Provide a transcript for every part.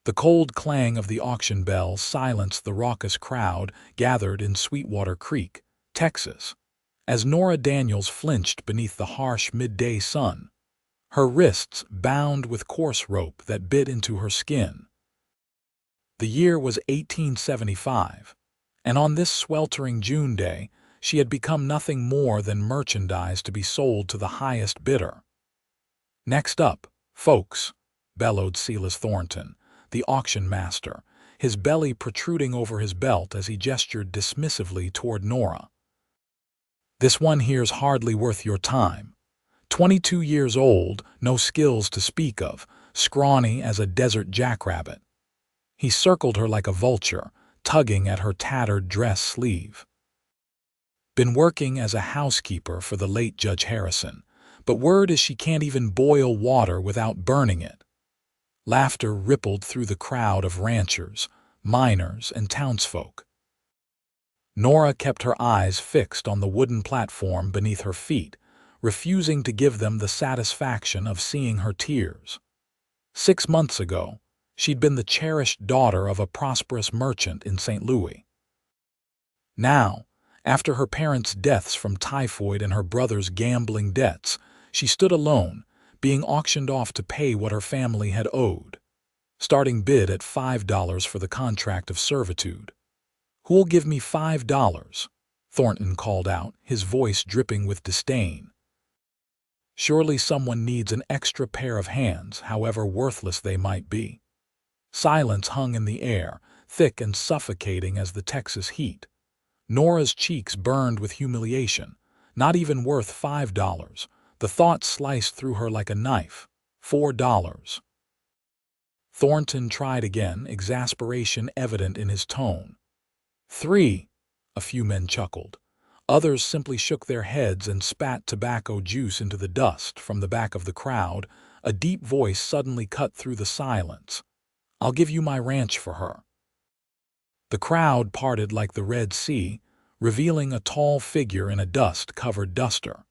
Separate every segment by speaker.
Speaker 1: The cold clang of the auction bell silenced the raucous crowd gathered in Sweetwater Creek, Texas, as Nora Daniels flinched beneath the harsh midday sun, her wrists bound with coarse rope that bit into her skin. The year was 1875, and on this sweltering June day, she had become nothing more than merchandise to be sold to the highest bidder. "Next up, folks," bellowed Silas Thornton, the auction master, his belly protruding over his belt as he gestured dismissively toward Nora. "This one here's hardly worth your time. 22 years old, no skills to speak of, scrawny as a desert jackrabbit." He circled her like a vulture, tugging at her tattered dress sleeve. "Been working as a housekeeper for the late Judge Harrison, but word is she can't even boil water without burning it." Laughter rippled through the crowd of ranchers, miners, and townsfolk. Nora kept her eyes fixed on the wooden platform beneath her feet, refusing to give them the satisfaction of seeing her tears. 6 months ago, she'd been the cherished daughter of a prosperous merchant in St. Louis. Now, after her parents' deaths from typhoid and her brother's gambling debts, she stood alone, being auctioned off to pay what her family had owed. Starting bid at $5 for the contract of servitude. "Who'll give me $5? Thornton called out, his voice dripping with disdain. Surely someone needs an extra pair of hands, however worthless they might be. Silence hung in the air, thick and suffocating as the Texas heat. Nora's cheeks burned with humiliation. Not even worth $5. The thought sliced through her like a knife. $4. Thornton tried again, exasperation evident in his tone. "3." A few men chuckled. Others simply shook their heads and spat tobacco juice into the dust. From the back of the crowd, a deep voice suddenly cut through the silence. "I'll give you my ranch for her." The crowd parted like the Red Sea, revealing a tall figure in a dust-covered duster.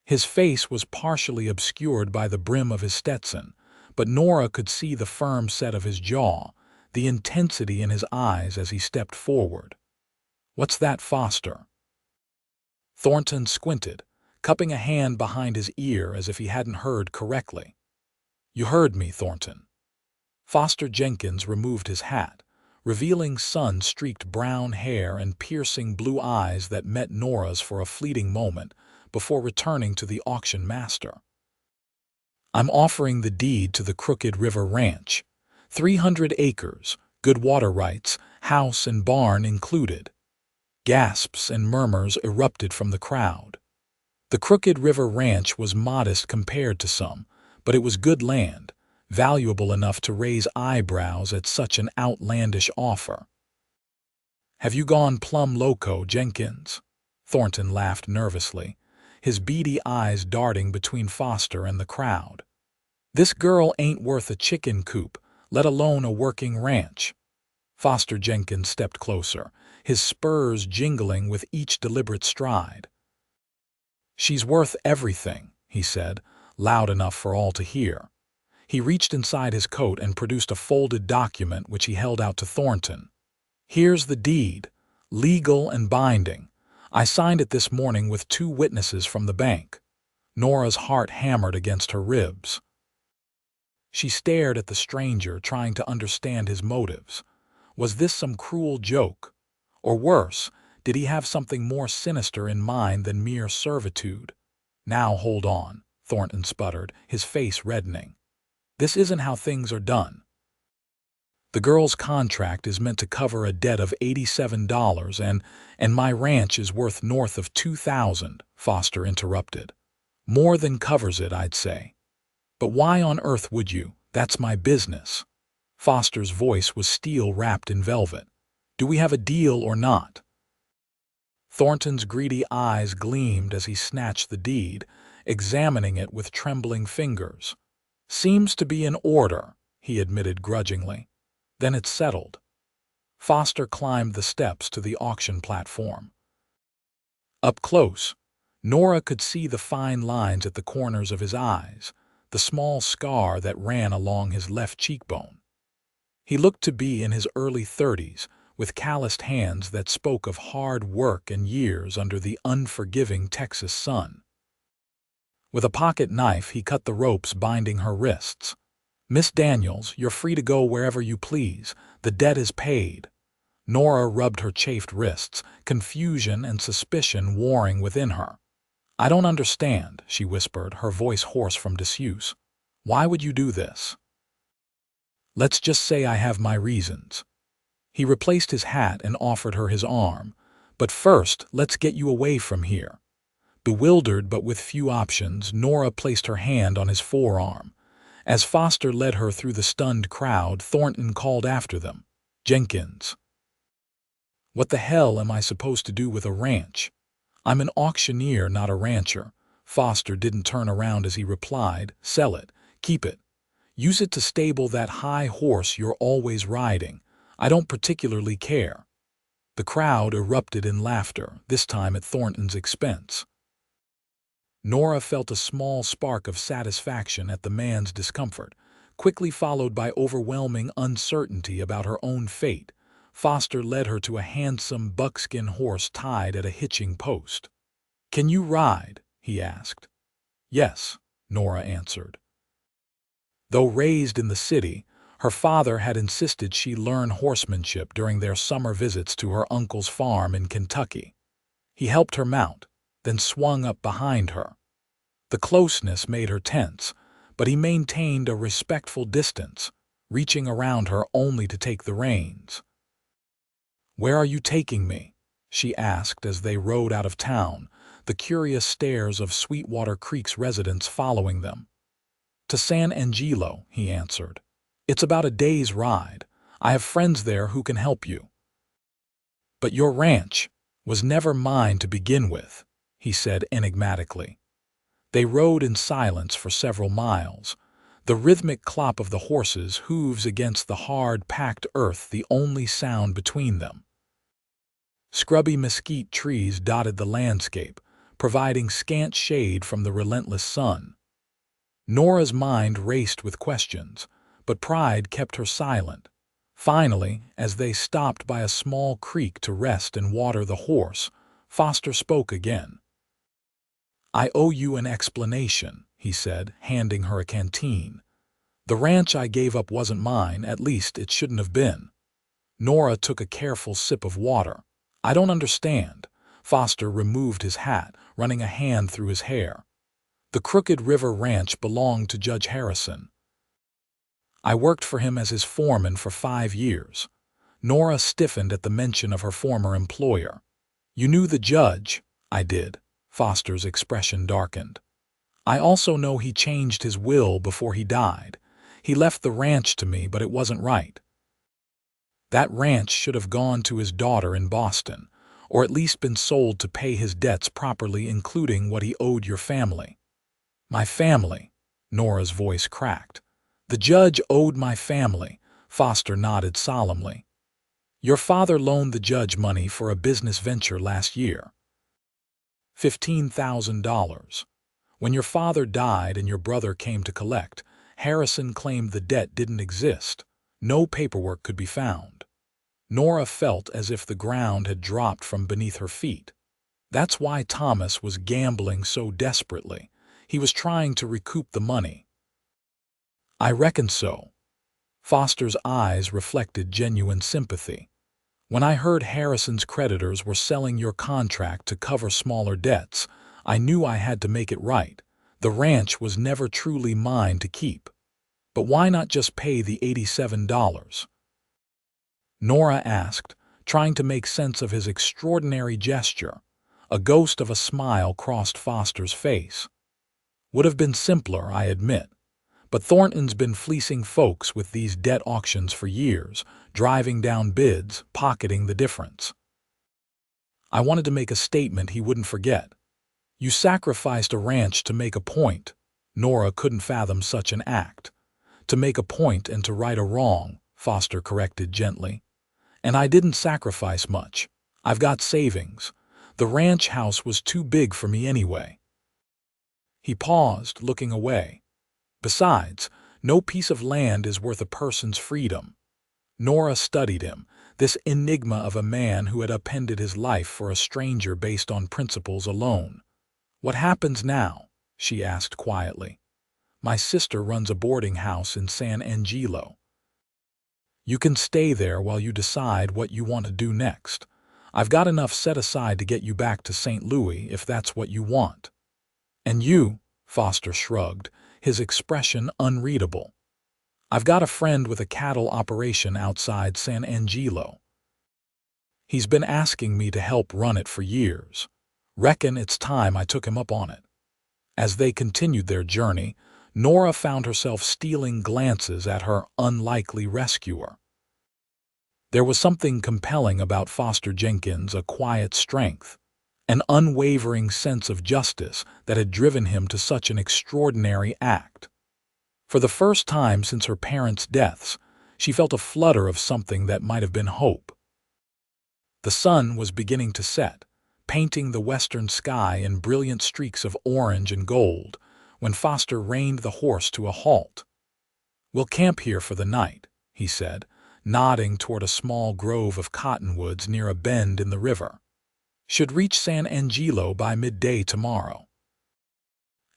Speaker 1: His face was partially obscured by the brim of his Stetson, but Nora could see the firm set of his jaw, the intensity in his eyes as he stepped forward. "What's that, Foster?" Thornton squinted, cupping a hand behind his ear as if he hadn't heard correctly. "You heard me, Thornton." Foster Jenkins removed his hat, revealing sun-streaked brown hair and piercing blue eyes that met Nora's for a fleeting moment before returning to the auction master. "I'm offering the deed to the Crooked River Ranch. 300 acres, good water rights, house and barn included." Gasps and murmurs erupted from the crowd. The Crooked River Ranch was modest compared to some, but it was good land, valuable enough to raise eyebrows at such an outlandish offer. "Have you gone plumb loco, Jenkins?" Thornton laughed nervously, his beady eyes darting between Foster and the crowd. "This girl ain't worth a chicken coop, let alone a working ranch." Foster Jenkins stepped closer, his spurs jingling with each deliberate stride. "She's worth everything," he said, loud enough for all to hear. He reached inside his coat and produced a folded document which he held out to Thornton. "Here's the deed, legal and binding. I signed it this morning with 2 witnesses from the bank." Nora's heart hammered against her ribs. She stared at the stranger, trying to understand his motives. Was this some cruel joke? Or worse, did he have something more sinister in mind than mere servitude? "Now hold on," Thornton sputtered, his face reddening. "This isn't how things are done. The girl's contract is meant to cover a debt of $87 and my ranch is worth north of $2,000, Foster interrupted. "More than covers it, I'd say." "But why on earth would you? That's my business." Foster's voice was steel wrapped in velvet. "Do we have a deal or not?" Thornton's greedy eyes gleamed as he snatched the deed, examining it with trembling fingers. "Seems to be in order," he admitted grudgingly. "Then it's settled." Foster climbed the steps to the auction platform. Up close, Nora could see the fine lines at the corners of his eyes, the small scar that ran along his left cheekbone. He looked to be in his early 30s, with calloused hands that spoke of hard work and years under the unforgiving Texas sun. With a pocket knife, he cut the ropes binding her wrists. "Miss Daniels, you're free to go wherever you please. The debt is paid." Nora rubbed her chafed wrists, confusion and suspicion warring within her. "I don't understand," she whispered, her voice hoarse from disuse. "Why would you do this?" "Let's just say I have my reasons." He replaced his hat and offered her his arm. "But first, let's get you away from here." Bewildered but with few options, Nora placed her hand on his forearm. As Foster led her through the stunned crowd, Thornton called after them, "Jenkins." "What the hell am I supposed to do with a ranch?" "I'm an auctioneer, not a rancher." Foster didn't turn around as he replied, "Sell it. Keep it. Use it to stable that high horse you're always riding. I don't particularly care." The crowd erupted in laughter, this time at Thornton's expense. Nora felt a small spark of satisfaction at the man's discomfort, quickly followed by overwhelming uncertainty about her own fate. Foster led her to a handsome buckskin horse tied at a hitching post. "Can you ride?" he asked. "Yes," Nora answered. Though raised in the city, her father had insisted she learn horsemanship during their summer visits to her uncle's farm in Kentucky. He helped her mount, then swung up behind her. The closeness made her tense, but he maintained a respectful distance, reaching around her only to take the reins. "Where are you taking me?" she asked as they rode out of town, the curious stares of Sweetwater Creek's residents following them. "To San Angelo," he answered. "It's about a day's ride. I have friends there who can help you." "But your ranch was never mine to begin with," he said enigmatically. They rode in silence for several miles, the rhythmic clop of the horses' hooves against the hard, packed earth the only sound between them. Scrubby mesquite trees dotted the landscape, providing scant shade from the relentless sun. Nora's mind raced with questions, but pride kept her silent. Finally, as they stopped by a small creek to rest and water the horse, Foster spoke again. "I owe you an explanation," he said, handing her a canteen. "The ranch I gave up wasn't mine, at least it shouldn't have been." Nora took a careful sip of water. "I don't understand." Foster removed his hat, running a hand through his hair. "The Crooked River Ranch belonged to Judge Harrison. I worked for him as his foreman for 5 years. Nora stiffened at the mention of her former employer. "You knew the judge?" "I did." Foster's expression darkened. "I also know he changed his will before he died. He left the ranch to me, but it wasn't right. That ranch should have gone to his daughter in Boston, or at least been sold to pay his debts properly, including what he owed your family." "My family?" Nora's voice cracked. "The judge owed my family," Foster nodded solemnly. "Your father loaned the judge money for a business venture last year. $15,000. When your father died and your brother came to collect, Harrison claimed the debt didn't exist. No paperwork could be found." Nora felt as if the ground had dropped from beneath her feet. That's why Thomas was gambling so desperately. He was trying to recoup the money. "I reckon so." Foster's eyes reflected genuine sympathy. "When I heard Harrison's creditors were selling your contract to cover smaller debts, I knew I had to make it right. The ranch was never truly mine to keep. But why not just pay the $87? Nora asked, trying to make sense of his extraordinary gesture. A ghost of a smile crossed Foster's face. "Would have been simpler, I admit. But Thornton's been fleecing folks with these debt auctions for years, driving down bids, pocketing the difference. I wanted to make a statement he wouldn't forget." "You sacrificed a ranch to make a point." Nora couldn't fathom such an act. "To make a point and to right a wrong," Foster corrected gently. "And I didn't sacrifice much. I've got savings. The ranch house was too big for me anyway." He paused, looking away. "Besides, no piece of land is worth a person's freedom." Nora studied him, this enigma of a man who had upended his life for a stranger based on principles alone. "What happens now?" she asked quietly. "My sister runs a boarding house in San Angelo. You can stay there while you decide what you want to do next. I've got enough set aside to get you back to St. Louis if that's what you want." "And you?" Foster shrugged, his expression unreadable. "I've got a friend with a cattle operation outside San Angelo. He's been asking me to help run it for years. Reckon it's time I took him up on it." As they continued their journey, Nora found herself stealing glances at her unlikely rescuer. There was something compelling about Foster Jenkins, a quiet strength, an unwavering sense of justice that had driven him to such an extraordinary act. For the first time since her parents' deaths, she felt a flutter of something that might have been hope. The sun was beginning to set, painting the western sky in brilliant streaks of orange and gold, when Foster reined the horse to a halt. "We'll camp here for the night," he said, nodding toward a small grove of cottonwoods near a bend in the river. "Should reach San Angelo by midday tomorrow."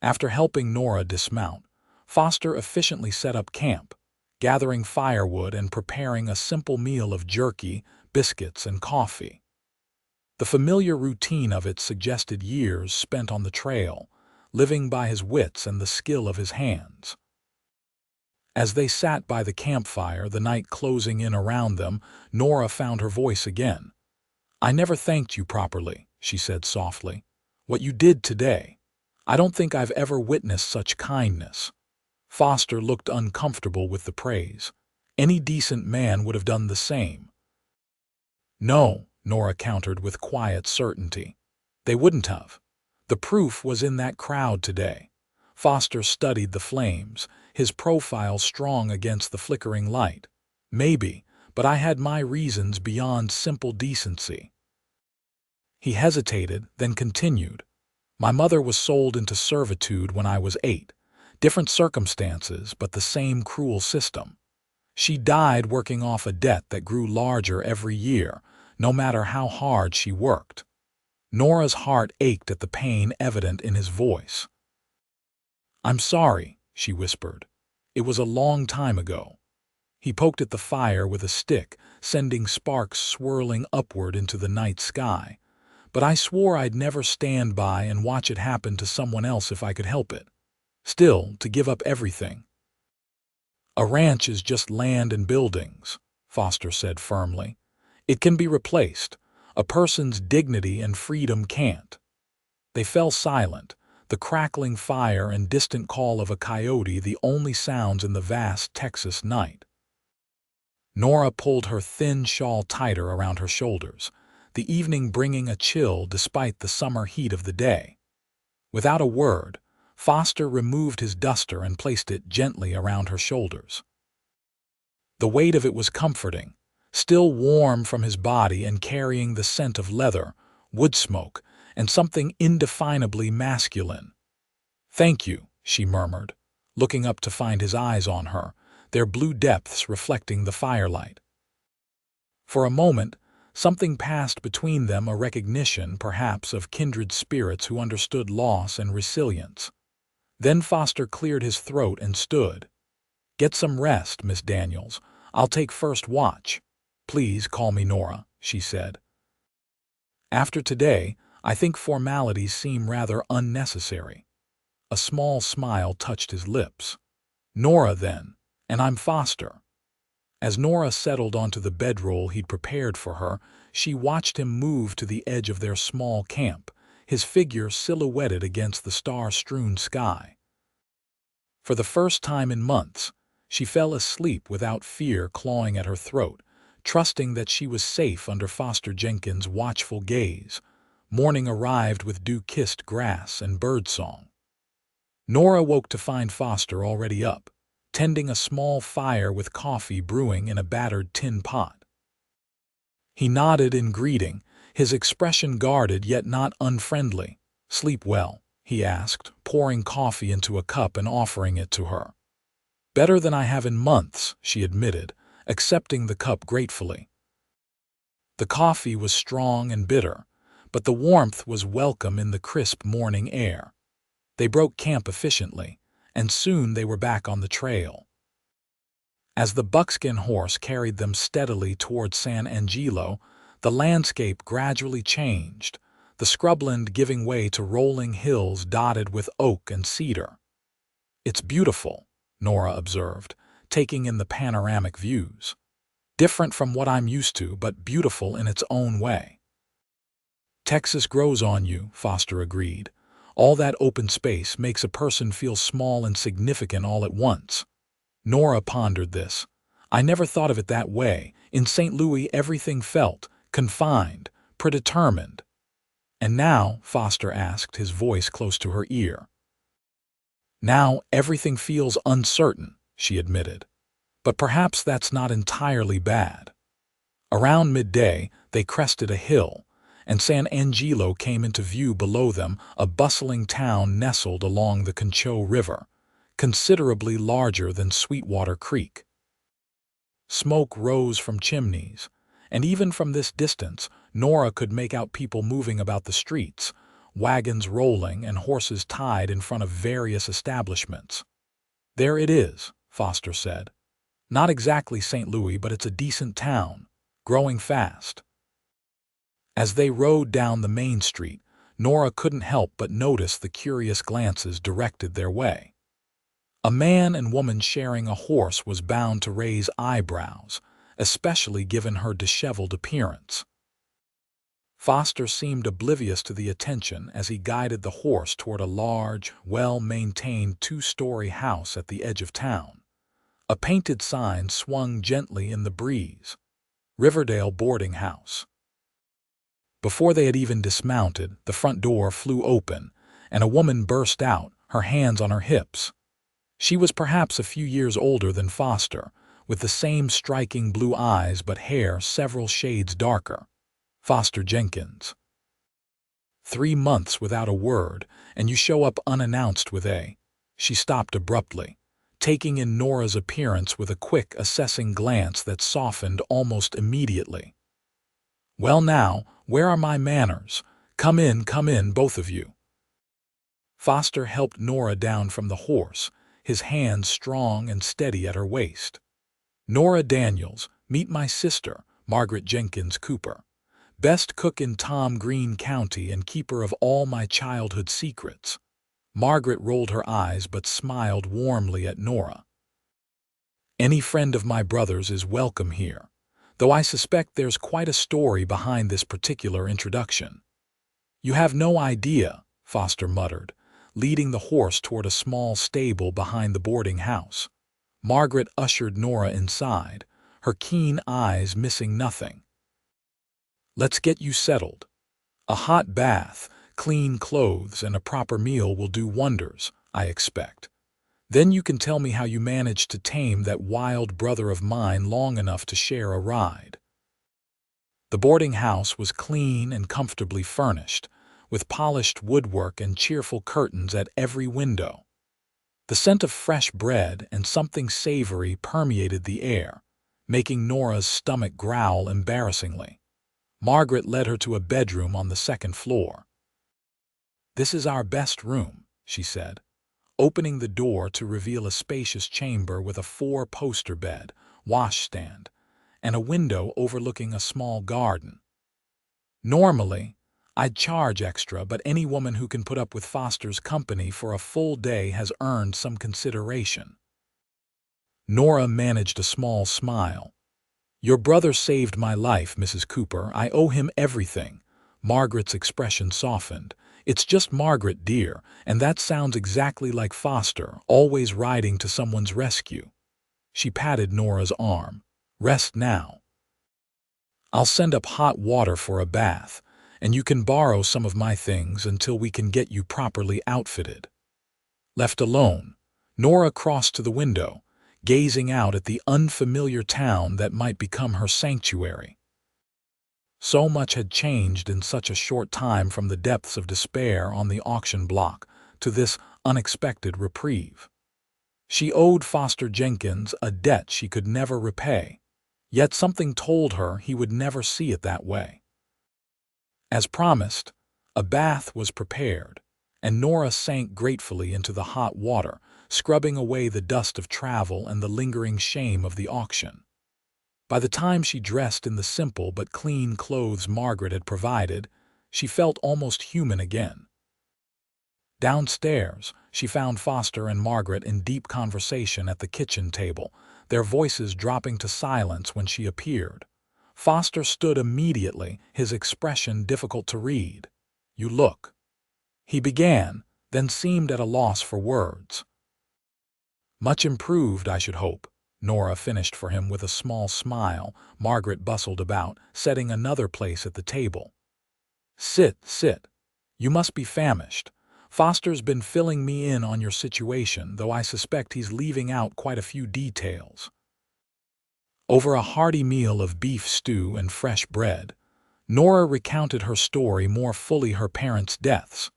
Speaker 1: After helping Nora dismount, Foster efficiently set up camp, gathering firewood and preparing a simple meal of jerky, biscuits, and coffee. The familiar routine of it suggested years spent on the trail, living by his wits and the skill of his hands. As they sat by the campfire, the night closing in around them, Nora found her voice again. "I never thanked you properly," she said softly. "What you did today. I don't think I've ever witnessed such kindness." Foster looked uncomfortable with the praise. Any decent man would have done the same. "No," Nora countered with quiet certainty. "They wouldn't have. The proof was in that crowd today." Foster studied the flames, his profile strong against the flickering light. "Maybe, but I had my reasons beyond simple decency." He hesitated, then continued. "My mother was sold into servitude when I was 8. Different circumstances, but the same cruel system. She died working off a debt that grew larger every year, no matter how hard she worked." Nora's heart ached at the pain evident in his voice. "I'm sorry," she whispered. "It was a long time ago." He poked at the fire with a stick, sending sparks swirling upward into the night sky. "But I swore I'd never stand by and watch it happen to someone else if I could help it. Still, to give up everything." "A ranch is just land and buildings," Foster said firmly. "It can be replaced. A person's dignity and freedom can't." They fell silent, the crackling fire and distant call of a coyote the only sounds in the vast Texas night. Nora pulled her thin shawl tighter around her shoulders, the evening bringing a chill despite the summer heat of the day. Without a word, Foster removed his duster and placed it gently around her shoulders. The weight of it was comforting, still warm from his body and carrying the scent of leather, wood smoke, and something indefinably masculine. "Thank you," she murmured, looking up to find his eyes on her, their blue depths reflecting the firelight. For a moment, something passed between them, a recognition, perhaps, of kindred spirits who understood loss and resilience. Then Foster cleared his throat and stood. "Get some rest, Miss Daniels. I'll take first watch. Please call me Nora," she said. "After today, I think formalities seem rather unnecessary." A small smile touched his lips. "Nora, then, and I'm Foster." As Nora settled onto the bedroll he'd prepared for her, she watched him move to the edge of their small camp, his figure silhouetted against the star-strewn sky. For the first time in months, she fell asleep without fear clawing at her throat, trusting that she was safe under Foster Jenkins' watchful gaze. Morning arrived with dew-kissed grass and birdsong. Nora woke to find Foster already up, tending a small fire with coffee brewing in a battered tin pot. He nodded in greeting, his expression guarded yet not unfriendly. "Sleep well?" he asked, pouring coffee into a cup and offering it to her. "Better than I have in months," she admitted, accepting the cup gratefully. The coffee was strong and bitter, but the warmth was welcome in the crisp morning air. They broke camp efficiently, and soon they were back on the trail. As the buckskin horse carried them steadily toward San Angelo, the landscape gradually changed, the scrubland giving way to rolling hills dotted with oak and cedar. "It's beautiful," Nora observed, taking in the panoramic views. "Different from what I'm used to, but beautiful in its own way." "Texas grows on you," Foster agreed. "All that open space makes a person feel small and significant all at once." Nora pondered this. "I never thought of it that way. In St. Louis, everything felt confined, predetermined." "And now?" Foster asked, his voice close to her ear. "Now everything feels uncertain," she admitted. "But perhaps that's not entirely bad." Around midday, they crested a hill, and San Angelo came into view below them, a bustling town nestled along the Concho River, considerably larger than Sweetwater Creek. Smoke rose from chimneys, and even from this distance, Nora could make out people moving about the streets, wagons rolling and horses tied in front of various establishments. "There it is," Foster said. "Not exactly St. Louis, but it's a decent town, growing fast." As they rode down the main street, Nora couldn't help but notice the curious glances directed their way. A man and woman sharing a horse was bound to raise eyebrows, especially given her disheveled appearance. Foster seemed oblivious to the attention as he guided the horse toward a large, well-maintained two-story house at the edge of town. A painted sign swung gently in the breeze. "Riverdale Boarding House." Before they had even dismounted, the front door flew open, and a woman burst out, her hands on her hips. She was perhaps a few years older than Foster, with the same striking blue eyes but hair several shades darker. Foster Jenkins. "3 months without a word, and you show up unannounced with a—" She stopped abruptly, taking in Nora's appearance with a quick, assessing glance that softened almost immediately. "Well now, where are my manners? Come in, both of you." Foster helped Nora down from the horse, his hands strong and steady at her waist. "Nora Daniels, meet my sister, Margaret Jenkins Cooper. Best cook in Tom Green County and keeper of all my childhood secrets." Margaret rolled her eyes but smiled warmly at Nora. "Any friend of my brother's is welcome here, though I suspect there's quite a story behind this particular introduction." "You have no idea," Foster muttered, leading the horse toward a small stable behind the boarding house. Margaret ushered Nora inside, her keen eyes missing nothing. "Let's get you settled. A hot bath, clean clothes, and a proper meal will do wonders, I expect. Then you can tell me how you managed to tame that wild brother of mine long enough to share a ride." The boarding house was clean and comfortably furnished, with polished woodwork and cheerful curtains at every window. The scent of fresh bread and something savory permeated the air, making Nora's stomach growl embarrassingly. Margaret led her to a bedroom on the second floor. "This is our best room," she said, opening the door to reveal a spacious chamber with a 4-poster bed, washstand, and a window overlooking a small garden. "Normally, I'd charge extra, but any woman who can put up with Foster's company for a full day has earned some consideration." Nora managed a small smile. "Your brother saved my life, Mrs. Cooper. I owe him everything." Margaret's expression softened. "It's just Margaret, dear, and that sounds exactly like Foster, always riding to someone's rescue." She patted Nora's arm. "Rest now. I'll send up hot water for a bath, and you can borrow some of my things until we can get you properly outfitted." Left alone, Nora crossed to the window, gazing out at the unfamiliar town that might become her sanctuary. So much had changed in such a short time, from the depths of despair on the auction block to this unexpected reprieve. She owed Foster Jenkins a debt she could never repay, Yet something told her he would never see it that way. As promised, a bath was prepared, and Nora sank gratefully into the hot water, scrubbing away the dust of travel and the lingering shame of the auction. By the time she dressed in the simple but clean clothes Margaret had provided, she felt almost human again. Downstairs, she found Foster and Margaret in deep conversation at the kitchen table, their voices dropping to silence when she appeared. Foster stood immediately, his expression difficult to read. "You look," he began, then seemed at a loss for words. "Much improved, I should hope," Nora finished for him with a small smile. Margaret bustled about, setting another place at the table. "Sit, sit. You must be famished. Foster's been filling me in on your situation, though I suspect he's leaving out quite a few details." Over a hearty meal of beef stew and fresh bread, Nora recounted her story more fully: her parents' deaths,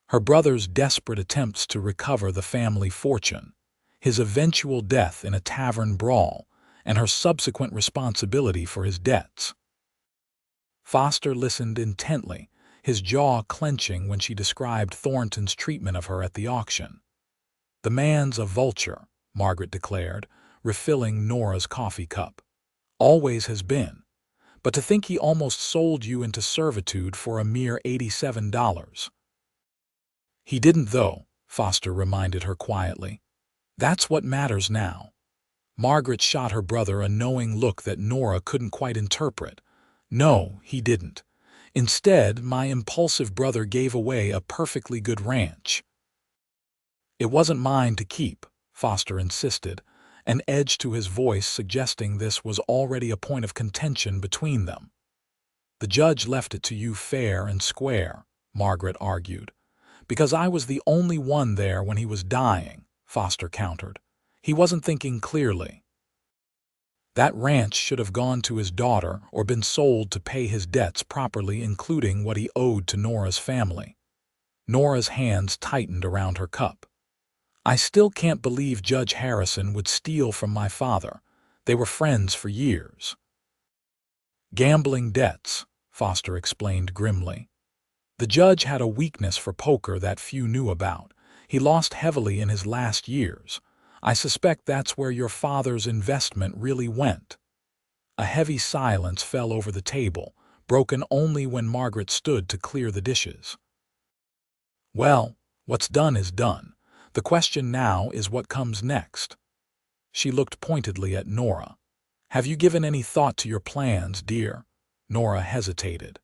Speaker 1: her brother's desperate attempts to recover the family fortune, his eventual death in a tavern brawl, and her subsequent responsibility for his debts. Foster listened intently, his jaw clenching when she described Thornton's treatment of her at the auction. "The man's a vulture," Margaret declared, refilling Nora's coffee cup. "Always has been. But to think he almost sold you into servitude for a mere $87. "He didn't, though," Foster reminded her quietly. "That's what matters now." Margaret shot her brother a knowing look that Nora couldn't quite interpret. "No, he didn't. Instead, my impulsive brother gave away a perfectly good ranch." "It wasn't mine to keep," Foster insisted, an edge to his voice suggesting this was already a point of contention between them. "The judge left it to you fair and square," Margaret argued. "Because I was the only one there when he was dying," Foster countered. "He wasn't thinking clearly. That ranch should have gone to his daughter or been sold to pay his debts properly, including what he owed to Nora's family." Nora's hands tightened around her cup. "I still can't believe Judge Harrison would steal from my father. They were friends for years." "Gambling debts," Foster explained grimly. "The judge had a weakness for poker that few knew about. He lost heavily in his last years. I suspect that's where your father's investment really went." A heavy silence fell over the table, broken only when Margaret stood to clear the dishes. "Well, what's done is done. The question now is what comes next." She looked pointedly at Nora. "Have you given any thought to your plans, dear?" Nora hesitated.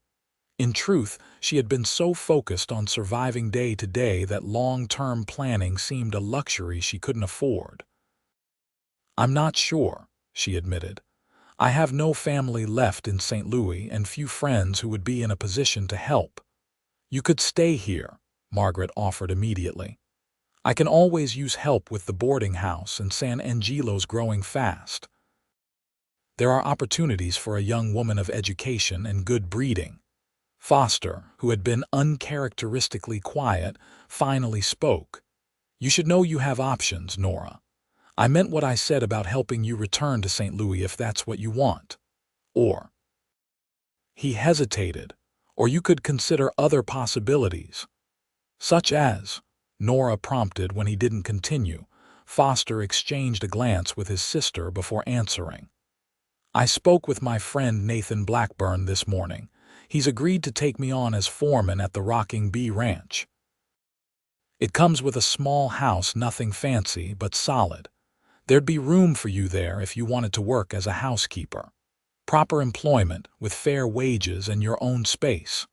Speaker 1: In truth, she had been so focused on surviving day to day that long-term planning seemed a luxury she couldn't afford. "I'm not sure," she admitted. "I have no family left in St. Louis and few friends who would be in a position to help." "You could stay here," Margaret offered immediately. "I can always use help with the boarding house, and San Angelo's growing fast. There are opportunities for a young woman of education and good breeding." Foster, who had been uncharacteristically quiet, finally spoke. "You should know you have options, Nora. I meant what I said about helping you return to St. Louis if that's what you want. Or—" he hesitated, "or you could consider other possibilities." "Such as?" Nora prompted when he didn't continue. Foster exchanged a glance with his sister before answering. "I spoke with my friend Nathan Blackburn this morning. He's agreed to take me on as foreman at the Rocking Bee Ranch. It comes with a small house, nothing fancy, but solid. There'd be room for you there if you wanted to work as a housekeeper. Proper employment, with fair wages and your own space.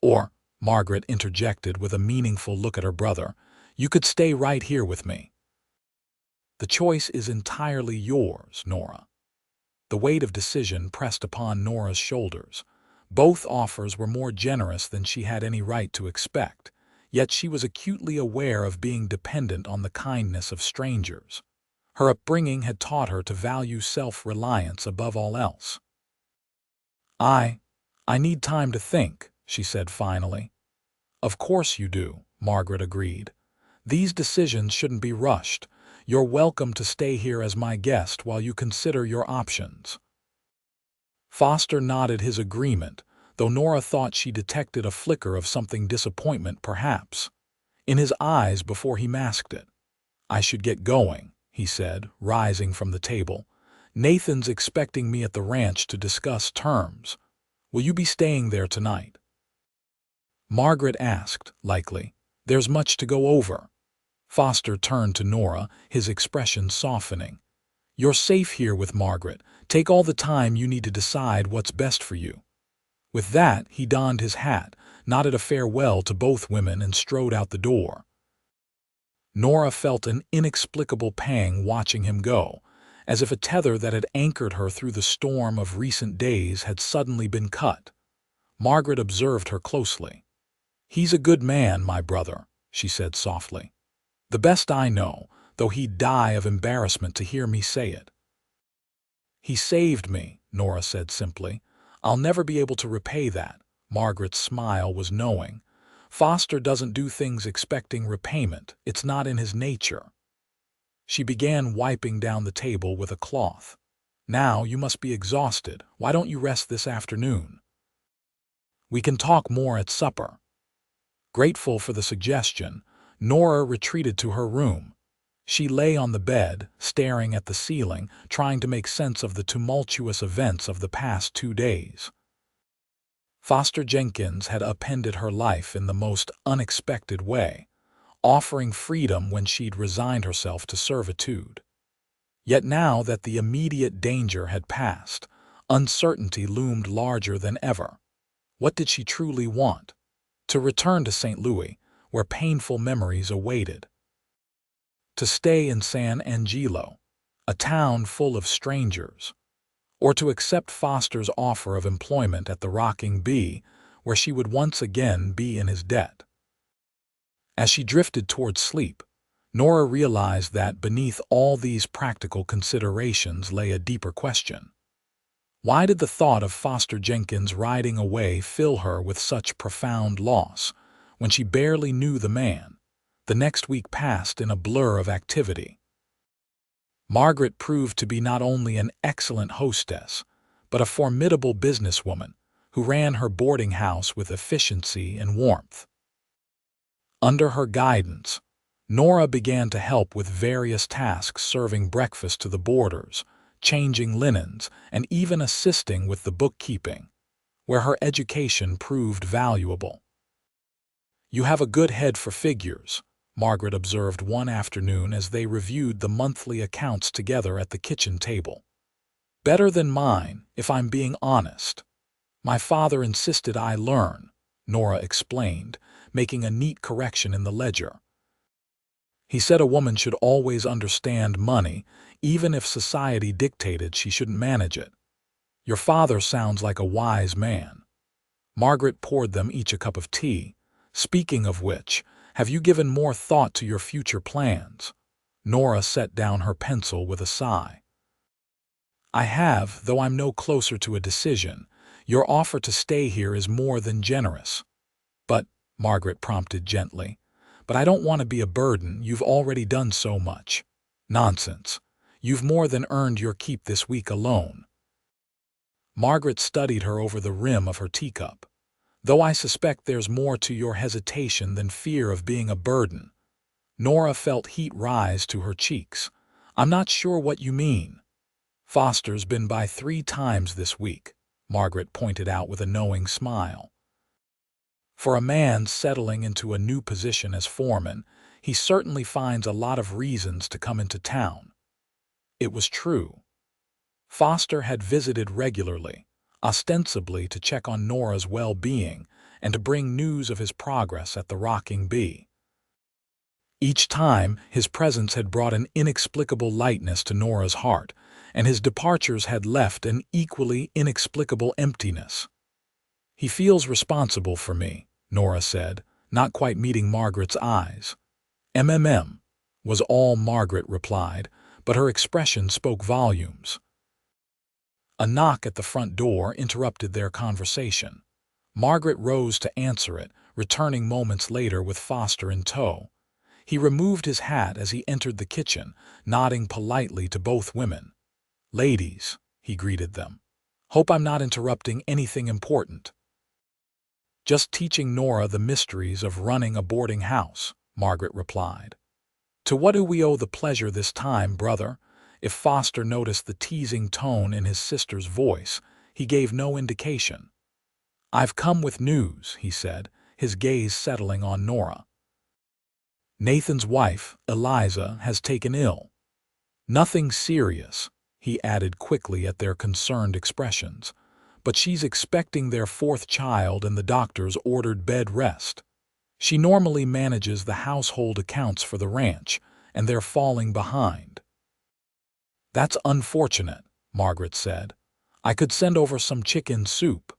Speaker 1: Or," Margaret interjected with a meaningful look at her brother, "you could stay right here with me." "The choice is entirely yours, Nora." The weight of decision pressed upon Nora's shoulders. Both offers were more generous than she had any right to expect, yet she was acutely aware of being dependent on the kindness of strangers. Her upbringing had taught her to value self-reliance above all else. I need time to think," she said finally. "Of course you do," Margaret agreed. "These decisions shouldn't be rushed. You're welcome to stay here as my guest while you consider your options." Foster nodded his agreement, though Nora thought she detected a flicker of something disappointment perhaps in his eyes before he masked it. "I should get going," he said, rising from the table. "Nathan's expecting me at the ranch to discuss terms. Will you be staying there tonight?" Margaret asked, likely. "There's much to go over." Foster turned to Nora, his expression softening. "You're safe here with Margaret. Take all the time you need to decide what's best for you." With that, he donned his hat, nodded a farewell to both women, and strode out the door. Nora felt an inexplicable pang watching him go, as if a tether that had anchored her through the storm of recent days had suddenly been cut. Margaret observed her closely. "He's a good man, my brother," she said softly. "The best I know, though he'd die of embarrassment to hear me say it." "He saved me," Nora said simply. "I'll never be able to repay that." Margaret's smile was knowing. "Foster doesn't do things expecting repayment. It's not in his nature." She began wiping down the table with a cloth. "Now you must be exhausted. Why don't you rest this afternoon? We can talk more at supper." Grateful for the suggestion, Nora retreated to her room. She lay on the bed, staring at the ceiling, trying to make sense of the tumultuous events of the past 2 days. Foster Jenkins had upended her life in the most unexpected way, offering freedom when she'd resigned herself to servitude. Yet now that the immediate danger had passed, uncertainty loomed larger than ever. What did she truly want? To return to St. Louis, where painful memories awaited. To stay in San Angelo, a town full of strangers. Or to accept Foster's offer of employment at the Rocking Bee, where she would once again be in his debt. As she drifted toward sleep, Nora realized that beneath all these practical considerations lay a deeper question. Why did the thought of Foster Jenkins riding away fill her with such profound loss, when she barely knew the man? The next week passed in a blur of activity. Margaret proved to be not only an excellent hostess, but a formidable businesswoman who ran her boarding house with efficiency and warmth. Under her guidance, Nora began to help with various tasks, serving breakfast to the boarders, changing linens, and even assisting with the bookkeeping, where her education proved valuable. "You have a good head for figures," Margaret observed one afternoon as they reviewed the monthly accounts together at the kitchen table. "Better than mine, if I'm being honest. My father insisted I learn," Nora explained, making a neat correction in the ledger. "He said a woman should always understand money, even if society dictated she shouldn't manage it. Your father sounds like a wise man." Margaret poured them each a cup of tea. "Speaking of which, have you given more thought to your future plans?" Nora set down her pencil with a sigh. "I have, though I'm no closer to a decision. Your offer to stay here is more than generous." "But," Margaret prompted gently, "but I don't want to be a burden. You've already done so much." "Nonsense. You've more than earned your keep this week alone." Margaret studied her over the rim of her teacup. "Though I suspect there's more to your hesitation than fear of being a burden." Nora felt heat rise to her cheeks. "I'm not sure what you mean." "Foster's been by 3 times this week," Margaret pointed out with a knowing smile. "For a man settling into a new position as foreman, he certainly finds a lot of reasons to come into town." It was true. Foster had visited regularly, ostensibly to check on Nora's well-being and to bring news of his progress at the Rocking Bee. Each time, his presence had brought an inexplicable lightness to Nora's heart, and his departures had left an equally inexplicable emptiness. "He feels responsible for me," Nora said, not quite meeting Margaret's eyes. Was all Margaret replied, but her expression spoke volumes. A knock at the front door interrupted their conversation. Margaret rose to answer it, returning moments later with Foster in tow. He removed his hat as he entered the kitchen, nodding politely to both women. "Ladies," he greeted them. Hope I'm not interrupting anything important. Just teaching Nora the mysteries of running a boarding house, Margaret replied. To what do we owe the pleasure this time, brother? If Foster noticed the teasing tone in his sister's voice, he gave no indication. I've come with news, he said, his gaze settling on Nora. Nathan's wife, Eliza, has taken ill. Nothing serious, he added quickly at their concerned expressions, but she's expecting their fourth child and the doctors ordered bed rest. She normally manages the household accounts for the ranch, and they're falling behind. That's unfortunate, Margaret said. I could send over some chicken soup.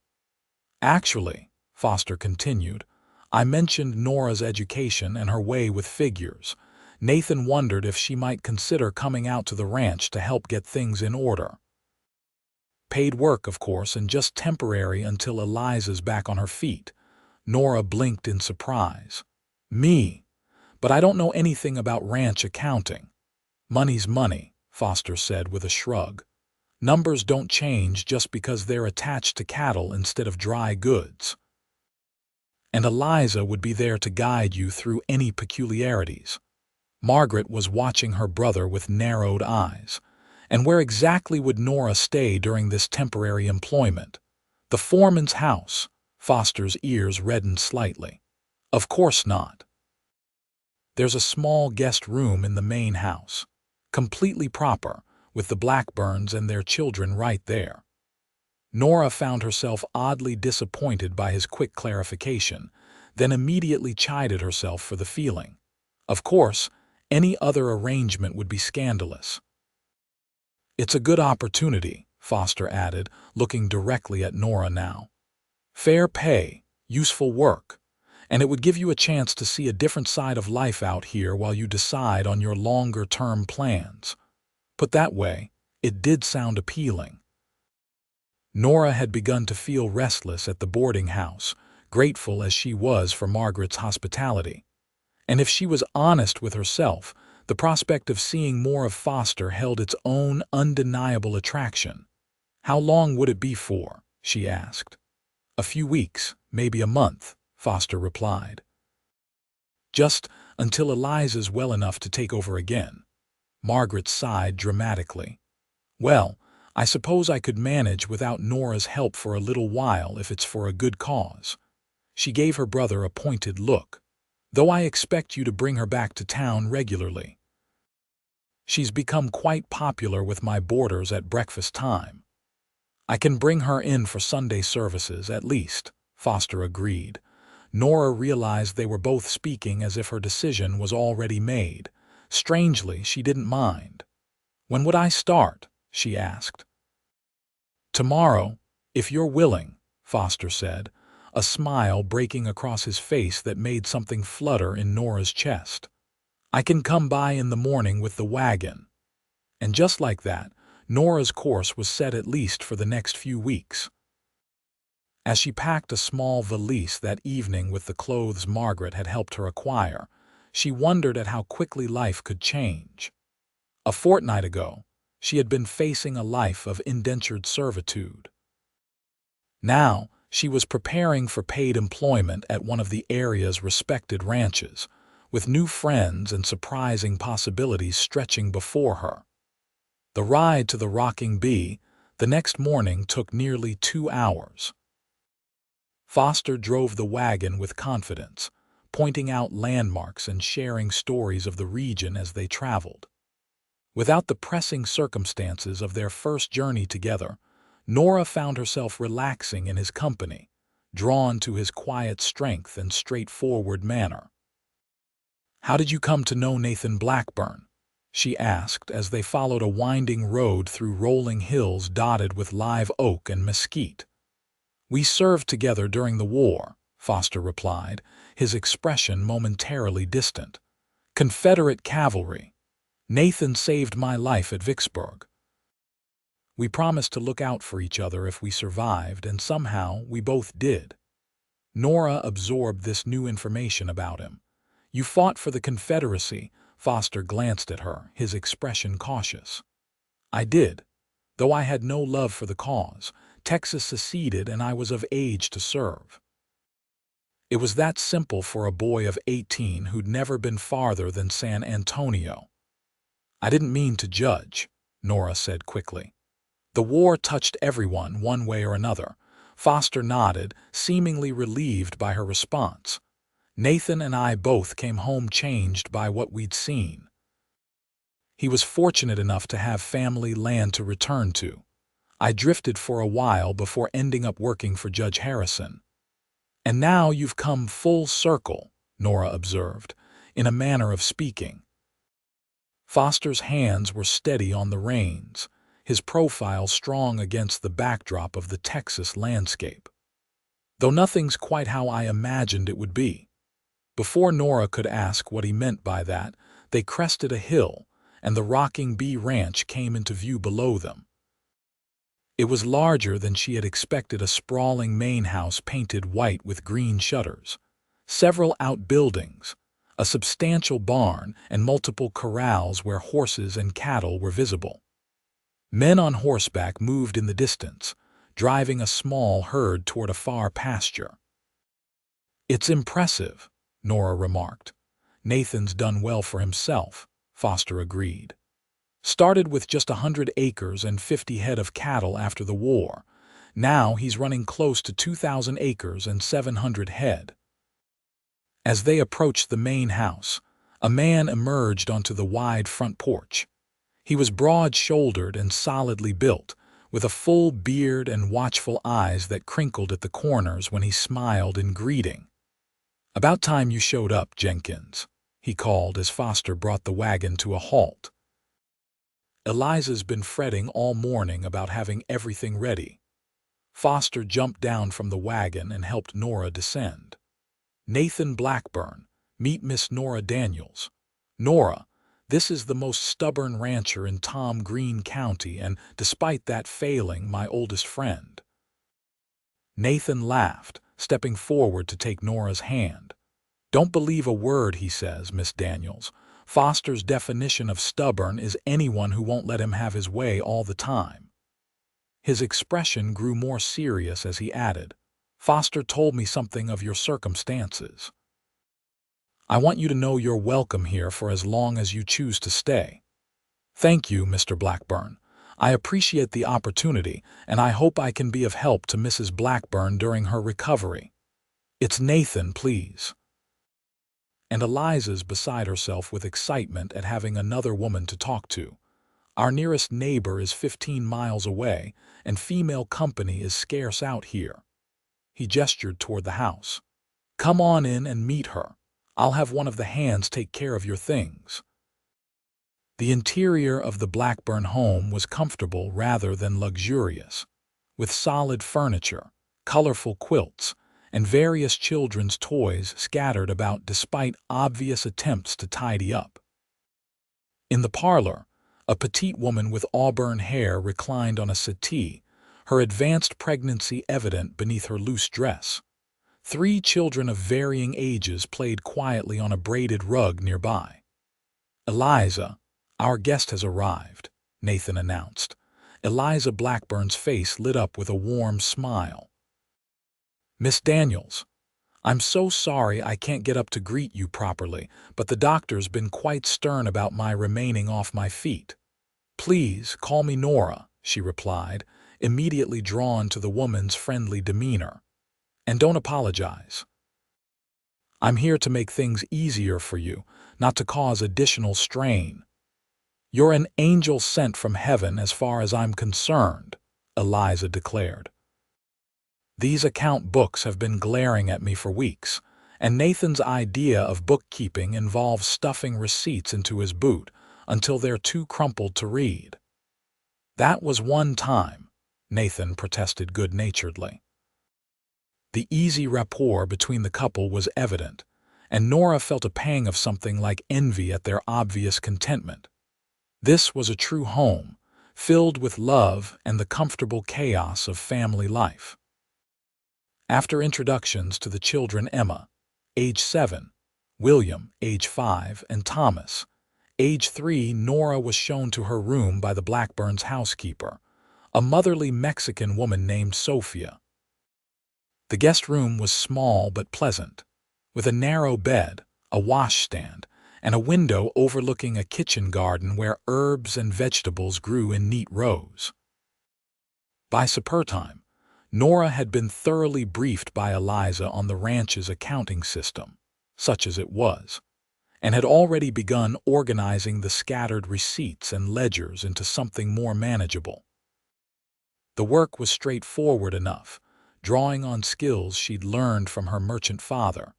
Speaker 1: Actually, Foster continued, I mentioned Nora's education and her way with figures. Nathan wondered if she might consider coming out to the ranch to help get things in order. Paid work, of course, and just temporary until Eliza's back on her feet. Nora blinked in surprise. Me? But I don't know anything about ranch accounting. Money's money, Foster said with a shrug. Numbers don't change just because they're attached to cattle instead of dry goods. And Eliza would be there to guide you through any peculiarities. Margaret was watching her brother with narrowed eyes. And where exactly would Nora stay during this temporary employment? The foreman's house. Foster's ears reddened slightly. Of course not. There's a small guest room in the main house, completely proper, with the Blackburns and their children right there. Nora found herself oddly disappointed by his quick clarification, then immediately chided herself for the feeling. Of course, any other arrangement would be scandalous. It's a good opportunity, Foster added, looking directly at Nora now. Fair pay, useful work, and it would give you a chance to see a different side of life out here while you decide on your longer-term plans. Put that way, it did sound appealing. Nora had begun to feel restless at the boarding house, grateful as she was for Margaret's hospitality. And if she was honest with herself, the prospect of seeing more of Foster held its own undeniable attraction. How long would it be for? She asked. A few weeks, maybe a month, Foster replied. Just until Eliza's well enough to take over again. Margaret sighed dramatically. Well, I suppose I could manage without Nora's help for a little while if it's for a good cause. She gave her brother a pointed look. Though I expect you to bring her back to town regularly. She's become quite popular with my boarders at breakfast time. I can bring her in for Sunday services at least, Foster agreed. Nora realized they were both speaking as if her decision was already made. Strangely, she didn't mind. When would I start? She asked. Tomorrow, if you're willing, Foster said, a smile breaking across his face that made something flutter in Nora's chest. I can come by in the morning with the wagon. And just like that, Nora's course was set at least for the next few weeks. As she packed a small valise that evening with the clothes Margaret had helped her acquire, she wondered at how quickly life could change. A fortnight ago, she had been facing a life of indentured servitude. Now, she was preparing for paid employment at one of the area's respected ranches, with new friends and surprising possibilities stretching before her. The ride to the Rocking Bee the next morning took nearly 2 hours. Foster drove the wagon with confidence, pointing out landmarks and sharing stories of the region as they traveled. Without the pressing circumstances of their first journey together, Nora found herself relaxing in his company, drawn to his quiet strength and straightforward manner. How did you come to know Nathan Blackburn? She asked as they followed a winding road through rolling hills dotted with live oak and mesquite. We served together during the war, Foster replied, his expression momentarily distant. Confederate cavalry. Nathan saved my life at Vicksburg. We promised to look out for each other if we survived, and somehow we both did. Nora absorbed this new information about him. You fought for the Confederacy. Foster glanced at her, his expression cautious. I did, though I had no love for the cause, Texas seceded and I was of age to serve. It was that simple for a boy of 18 who'd never been farther than San Antonio. I didn't mean to judge, Nora said quickly. The war touched everyone one way or another. Foster nodded, seemingly relieved by her response. Nathan and I both came home changed by what we'd seen. He was fortunate enough to have family land to return to. I drifted for a while before ending up working for Judge Harrison. And now you've come full circle, Nora observed, in a manner of speaking. Foster's hands were steady on the reins, his profile strong against the backdrop of the Texas landscape. Though nothing's quite how I imagined it would be. Before Nora could ask what he meant by that, they crested a hill, and the rocking bee ranch came into view below them. It was larger than she had expected, a sprawling main house painted white with green shutters, several outbuildings, a substantial barn, and multiple corrals where horses and cattle were visible. Men on horseback moved in the distance, driving a small herd toward a far pasture. "It's impressive," Nora remarked. "Nathan's done well for himself," Foster agreed. "Started with just 100 acres and 50 head of cattle after the war. Now he's running close to 2,000 acres and 700 head. As they approached the main house, a man emerged onto the wide front porch. He was broad-shouldered and solidly built, with a full beard and watchful eyes that crinkled at the corners when he smiled in greeting. "About time you showed up, Jenkins," he called as Foster brought the wagon to a halt. "Eliza's been fretting all morning about having everything ready." Foster jumped down from the wagon and helped Nora descend. "Nathan Blackburn, meet Miss Nora Daniels. Nora, this is the most stubborn rancher in Tom Green County, and despite that failing, my oldest friend." Nathan laughed, stepping forward to take Nora's hand. "Don't believe a word he says, Miss Daniels. Foster's definition of stubborn is anyone who won't let him have his way all the time." His expression grew more serious as he added, "Foster told me something of your circumstances. I want you to know you're welcome here for as long as you choose to stay." "Thank you, Mr. Blackburn. I appreciate the opportunity, and I hope I can be of help to Mrs. Blackburn during her recovery. It's Nathan, please." And Eliza's beside herself with excitement at having another woman to talk to. "Our nearest neighbor is 15 miles away, and female company is scarce out here." He gestured toward the house. "Come on in and meet her. I'll have one of the hands take care of your things." The interior of the Blackburn home was comfortable rather than luxurious, with solid furniture, colorful quilts, and various children's toys scattered about despite obvious attempts to tidy up. In the parlor, a petite woman with auburn hair reclined on a settee, her advanced pregnancy evident beneath her loose dress. 3 children of varying ages played quietly on a braided rug nearby. "Eliza, our guest has arrived," Nathan announced. Eliza Blackburn's face lit up with a warm smile. "Miss Daniels, I'm so sorry I can't get up to greet you properly, but the doctor's been quite stern about my remaining off my feet." "Please call me Nora," she replied, immediately drawn to the woman's friendly demeanor. "And don't apologize. I'm here to make things easier for you, not to cause additional strain." "You're an angel sent from heaven as far as I'm concerned," Eliza declared. "These account books have been glaring at me for weeks, and Nathan's idea of bookkeeping involves stuffing receipts into his boot until they're too crumpled to read." "That was one time," Nathan protested good-naturedly. The easy rapport between the couple was evident, and Nora felt a pang of something like envy at their obvious contentment. This was a true home, filled with love and the comfortable chaos of family life. After introductions to the children, Emma, age 7, William, age 5, and Thomas, age 3, Nora was shown to her room by the Blackburns' housekeeper, a motherly Mexican woman named Sophia. The guest room was small but pleasant, with a narrow bed, a washstand, and a window overlooking a kitchen garden where herbs and vegetables grew in neat rows. By supper time, Nora had been thoroughly briefed by Eliza on the ranch's accounting system, such as it was, and had already begun organizing the scattered receipts and ledgers into something more manageable. The work was straightforward enough, drawing on skills she'd learned from her merchant father,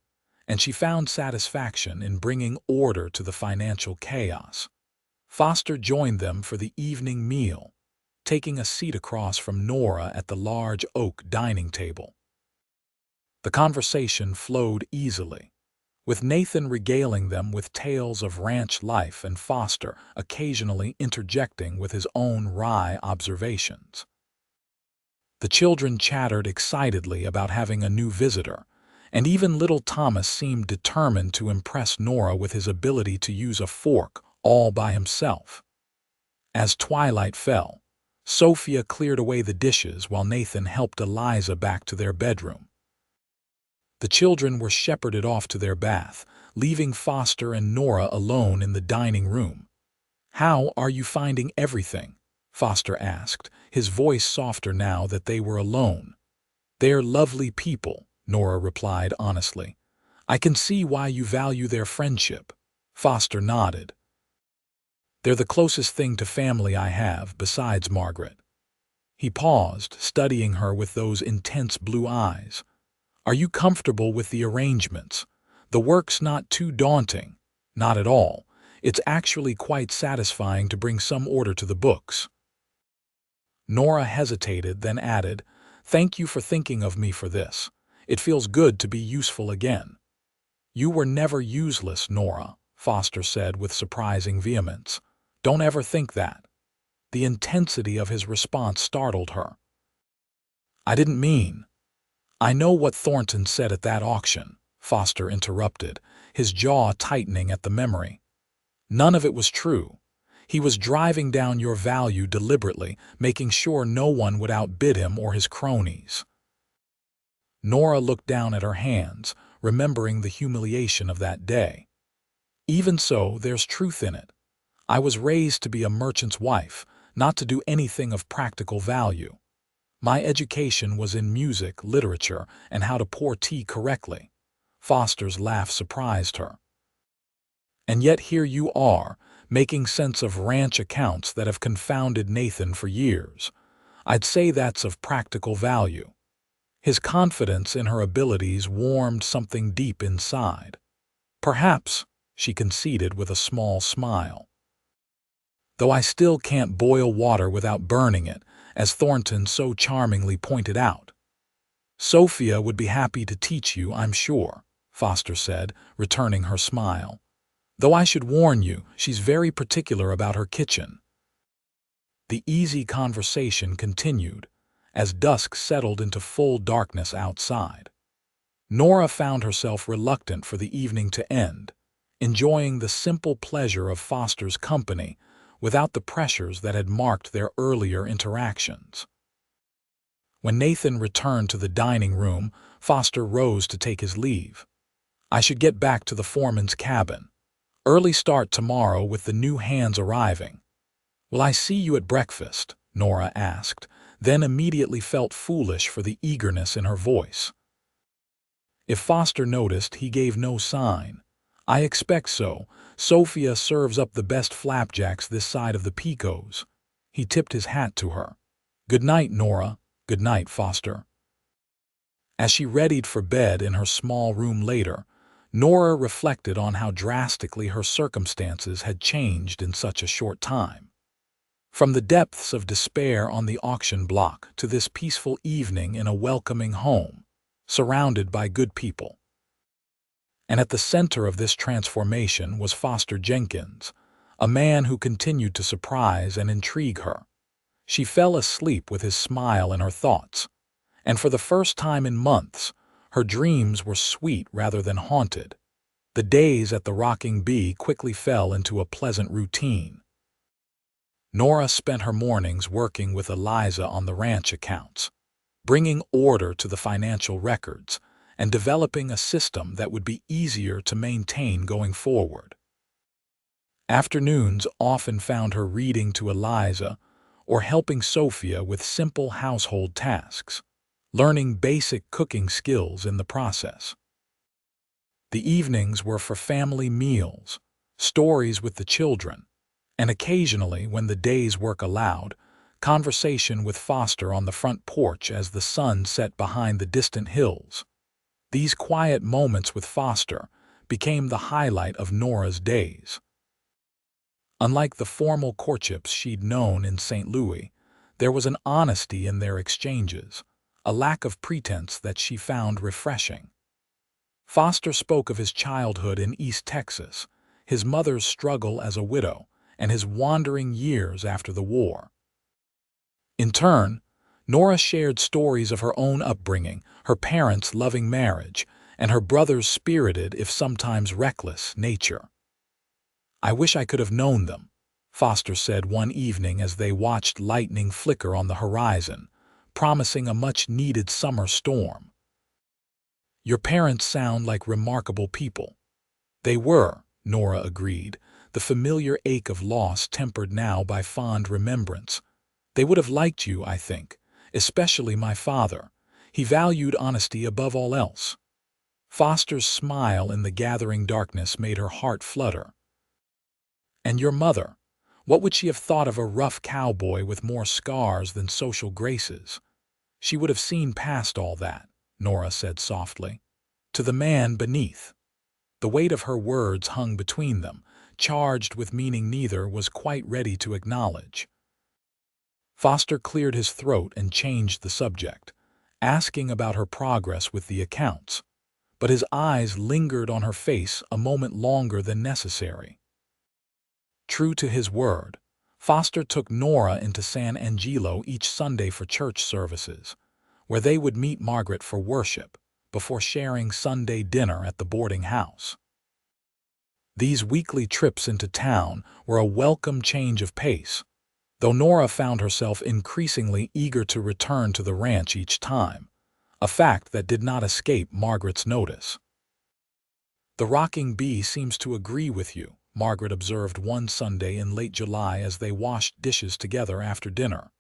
Speaker 1: and she found satisfaction in bringing order to the financial chaos. Foster joined them for the evening meal, taking a seat across from Nora at the large oak dining table. The conversation flowed easily, with Nathan regaling them with tales of ranch life and Foster occasionally interjecting with his own wry observations. The children chattered excitedly about having a new visitor, and even little Thomas seemed determined to impress Nora with his ability to use a fork all by himself. As twilight fell, Sophia cleared away the dishes while Nathan helped Eliza back to their bedroom. The children were shepherded off to their bath, leaving Foster and Nora alone in the dining room. "How are you finding everything?" Foster asked, his voice softer now that they were alone. "They're lovely people," Nora replied honestly. "I can see why you value their friendship." Foster nodded. "They're the closest thing to family I have, besides Margaret." He paused, studying her with those intense blue eyes. "Are you comfortable with the arrangements? The work's not too daunting." "Not at all. It's actually quite satisfying to bring some order to the books." Nora hesitated, then added, "Thank you for thinking of me for this. It feels good to be useful again." "You were never useless, Nora," Foster said with surprising vehemence. "Don't ever think that." The intensity of his response startled her. "I didn't mean—" "I know what Thornton said at that auction," Foster interrupted, his jaw tightening at the memory. "None of it was true. He was driving down your value deliberately, making sure no one would outbid him or his cronies." Nora looked down at her hands, remembering the humiliation of that day. "Even so, there's truth in it. I was raised to be a merchant's wife, not to do anything of practical value. My education was in music, literature, and how to pour tea correctly." Foster's laugh surprised her. "And yet here you are, making sense of ranch accounts that have confounded Nathan for years. I'd say that's of practical value." His confidence in her abilities warmed something deep inside. "Perhaps," she conceded with a small smile. "Though I still can't boil water without burning it, as Thornton so charmingly pointed out." "Sophia would be happy to teach you, I'm sure," Foster said, returning her smile. "Though I should warn you, she's very particular about her kitchen." The easy conversation continued, as dusk settled into full darkness outside. Nora found herself reluctant for the evening to end, enjoying the simple pleasure of Foster's company without the pressures that had marked their earlier interactions. When Nathan returned to the dining room, Foster rose to take his leave. "I should get back to the foreman's cabin. Early start tomorrow with the new hands arriving." "Will I see you at breakfast?" Nora asked, then immediately felt foolish for the eagerness in her voice. If Foster noticed, he gave no sign. "I expect so. Sophia serves up the best flapjacks this side of the Pecos." He tipped his hat to her. "Good night, Nora." "Good night, Foster." As she readied for bed in her small room later, Nora reflected on how drastically her circumstances had changed in such a short time. From the depths of despair on the auction block to this peaceful evening in a welcoming home, surrounded by good people. And at the center of this transformation was Foster Jenkins, a man who continued to surprise and intrigue her. She fell asleep with his smile in her thoughts, and for the first time in months, her dreams were sweet rather than haunted. The days at the Rocking Bee quickly fell into a pleasant routine. Nora spent her mornings working with Eliza on the ranch accounts, bringing order to the financial records and developing a system that would be easier to maintain going forward. Afternoons often found her reading to Eliza or helping Sophia with simple household tasks, learning basic cooking skills in the process. The evenings were for family meals, stories with the children, and occasionally, when the day's work allowed, conversation with Foster on the front porch as the sun set behind the distant hills. These quiet moments with Foster became the highlight of Nora's days. Unlike the formal courtships she'd known in St. Louis, there was an honesty in their exchanges, a lack of pretense that she found refreshing. Foster spoke of his childhood in East Texas, his mother's struggle as a widow, and his wandering years after the war. In turn, Nora shared stories of her own upbringing, her parents' loving marriage, and her brother's spirited, if sometimes reckless, nature. "I wish I could have known them," Foster said one evening as they watched lightning flicker on the horizon, promising a much-needed summer storm. "Your parents sound like remarkable people." They were, Nora agreed, the familiar ache of loss tempered now by fond remembrance. "They would have liked you, I think, especially my father. He valued honesty above all else." Foster's smile in the gathering darkness made her heart flutter. "And your mother? What would she have thought of a rough cowboy with more scars than social graces?" "She would have seen past all that," Nora said softly. "To the man beneath." The weight of her words hung between them, charged with meaning neither was quite ready to acknowledge. Foster cleared his throat and changed the subject, asking about her progress with the accounts, but his eyes lingered on her face a moment longer than necessary. True to his word, Foster took Nora into San Angelo each Sunday for church services, where they would meet Margaret for worship, before sharing Sunday dinner at the boarding house. These weekly trips into town were a welcome change of pace, though Nora found herself increasingly eager to return to the ranch each time, a fact that did not escape Margaret's notice. "The rocking bee seems to agree with you," Margaret observed one Sunday in late July as they washed dishes together after dinner.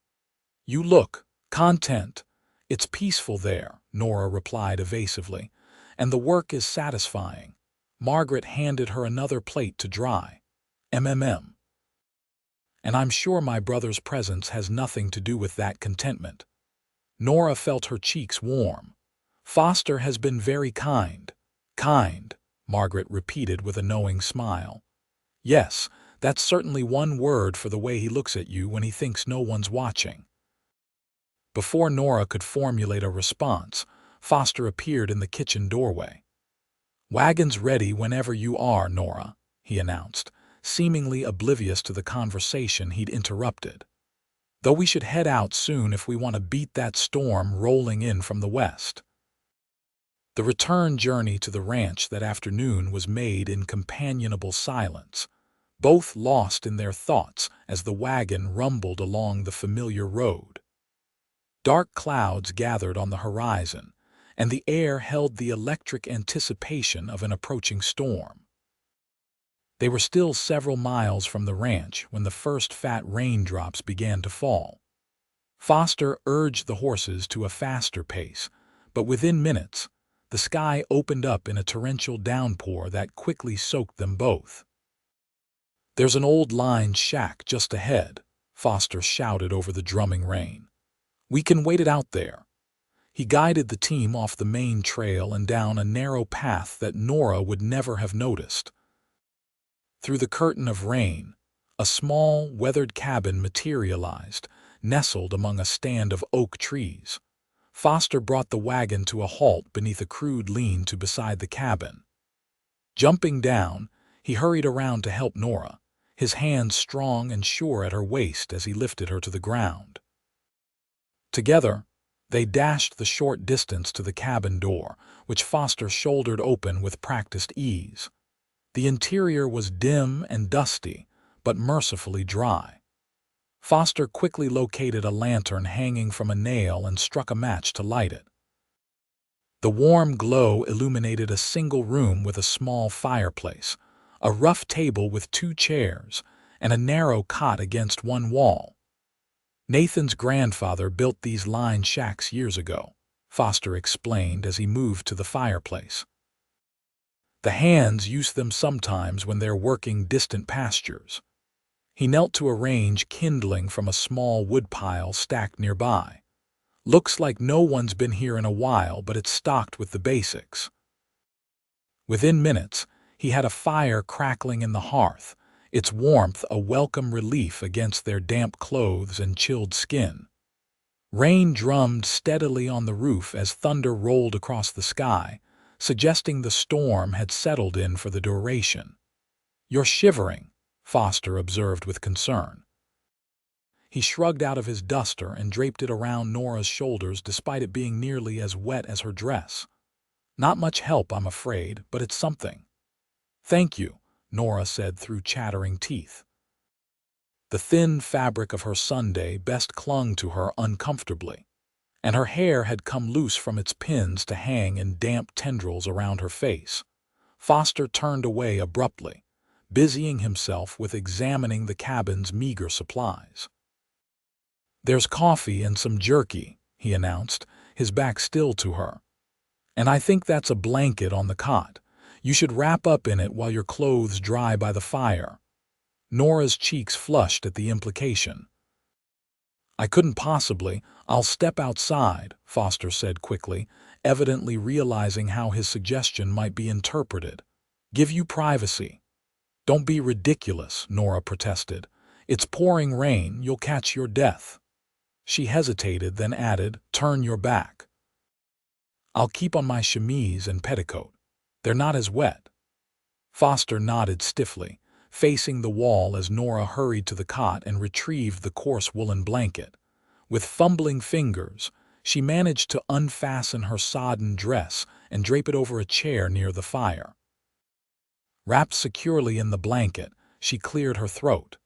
Speaker 1: "You look content." "It's peaceful there," Nora replied evasively, "and the work is satisfying." Margaret handed her another plate to dry. "And I'm sure my brother's presence has nothing to do with that contentment." Nora felt her cheeks warm. "Foster has been very kind." "Kind," Margaret repeated with a knowing smile. "Yes, that's certainly one word for the way he looks at you when he thinks no one's watching." Before Nora could formulate a response, Foster appeared in the kitchen doorway. "Wagon's ready whenever you are, Nora," he announced, seemingly oblivious to the conversation he'd interrupted. "Though we should head out soon if we want to beat that storm rolling in from the west." The return journey to the ranch that afternoon was made in companionable silence, both lost in their thoughts as the wagon rumbled along the familiar road. Dark clouds gathered on the horizon, and the air held the electric anticipation of an approaching storm. They were still several miles from the ranch when the first fat raindrops began to fall. Foster urged the horses to a faster pace, but within minutes, the sky opened up in a torrential downpour that quickly soaked them both. "There's an old line shack just ahead," Foster shouted over the drumming rain. "We can wait it out there." He guided the team off the main trail and down a narrow path that Nora would never have noticed. Through the curtain of rain, a small, weathered cabin materialized, nestled among a stand of oak trees. Foster brought the wagon to a halt beneath a crude lean-to beside the cabin. Jumping down, he hurried around to help Nora, his hands strong and sure at her waist as he lifted her to the ground. Together, they dashed the short distance to the cabin door, which Foster shouldered open with practiced ease. The interior was dim and dusty, but mercifully dry. Foster quickly located a lantern hanging from a nail and struck a match to light it. The warm glow illuminated a single room with a small fireplace, a rough table with 2 chairs, and a narrow cot against one wall. Nathan's grandfather built these line shacks years ago, Foster explained as he moved to the fireplace. The hands use them sometimes when they're working distant pastures. He knelt to arrange kindling from a small woodpile stacked nearby. Looks like no one's been here in a while, but it's stocked with the basics. Within minutes, he had a fire crackling in the hearth, its warmth a welcome relief against their damp clothes and chilled skin. Rain drummed steadily on the roof as thunder rolled across the sky, suggesting the storm had settled in for the duration. "You're shivering," Foster observed with concern. He shrugged out of his duster and draped it around Nora's shoulders despite it being nearly as wet as her dress. "Not much help, I'm afraid, but it's something." "Thank you," Nora said through chattering teeth. The thin fabric of her Sunday best clung to her uncomfortably, and her hair had come loose from its pins to hang in damp tendrils around her face. Foster turned away abruptly, busying himself with examining the cabin's meager supplies. "There's coffee and some jerky," he announced, his back still to her. "And I think that's a blanket on the cot. You should wrap up in it while your clothes dry by the fire." Nora's cheeks flushed at the implication. "I couldn't possibly. I'll step outside," Foster said quickly, evidently realizing how his suggestion might be interpreted. "Give you privacy." "Don't be ridiculous," Nora protested. "It's pouring rain, you'll catch your death." She hesitated, then added, "Turn your back." "I'll keep on my chemise and petticoat. They're not as wet." Foster nodded stiffly, facing the wall as Nora hurried to the cot and retrieved the coarse woolen blanket. With fumbling fingers, she managed to unfasten her sodden dress and drape it over a chair near the fire. Wrapped securely in the blanket, she cleared her throat.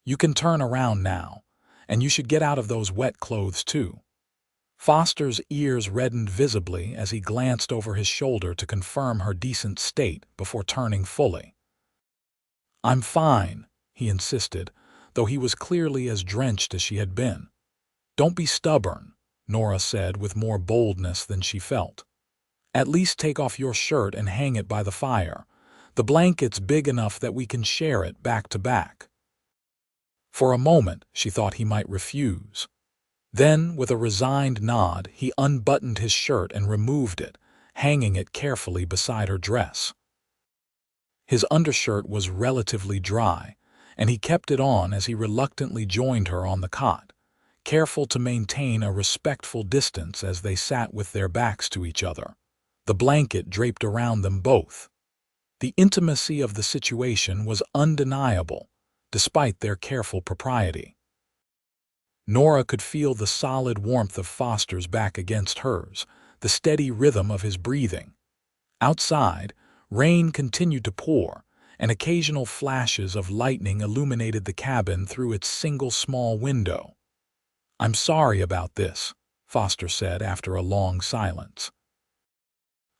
Speaker 1: "You can turn around now, and you should get out of those wet clothes too." Foster's ears reddened visibly as he glanced over his shoulder to confirm her decent state before turning fully. "I'm fine," he insisted, though he was clearly as drenched as she had been. "Don't be stubborn," Nora said with more boldness than she felt. "At least take off your shirt and hang it by the fire. The blanket's big enough that we can share it back to back." For a moment, she thought he might refuse. Then, with a resigned nod, he unbuttoned his shirt and removed it, hanging it carefully beside her dress. His undershirt was relatively dry, and he kept it on as he reluctantly joined her on the cot, careful to maintain a respectful distance as they sat with their backs to each other, the blanket draped around them both. The intimacy of the situation was undeniable, despite their careful propriety. Nora could feel the solid warmth of Foster's back against hers, the steady rhythm of his breathing. Outside, rain continued to pour, and occasional flashes of lightning illuminated the cabin through its single small window. "I'm sorry about this," Foster said after a long silence.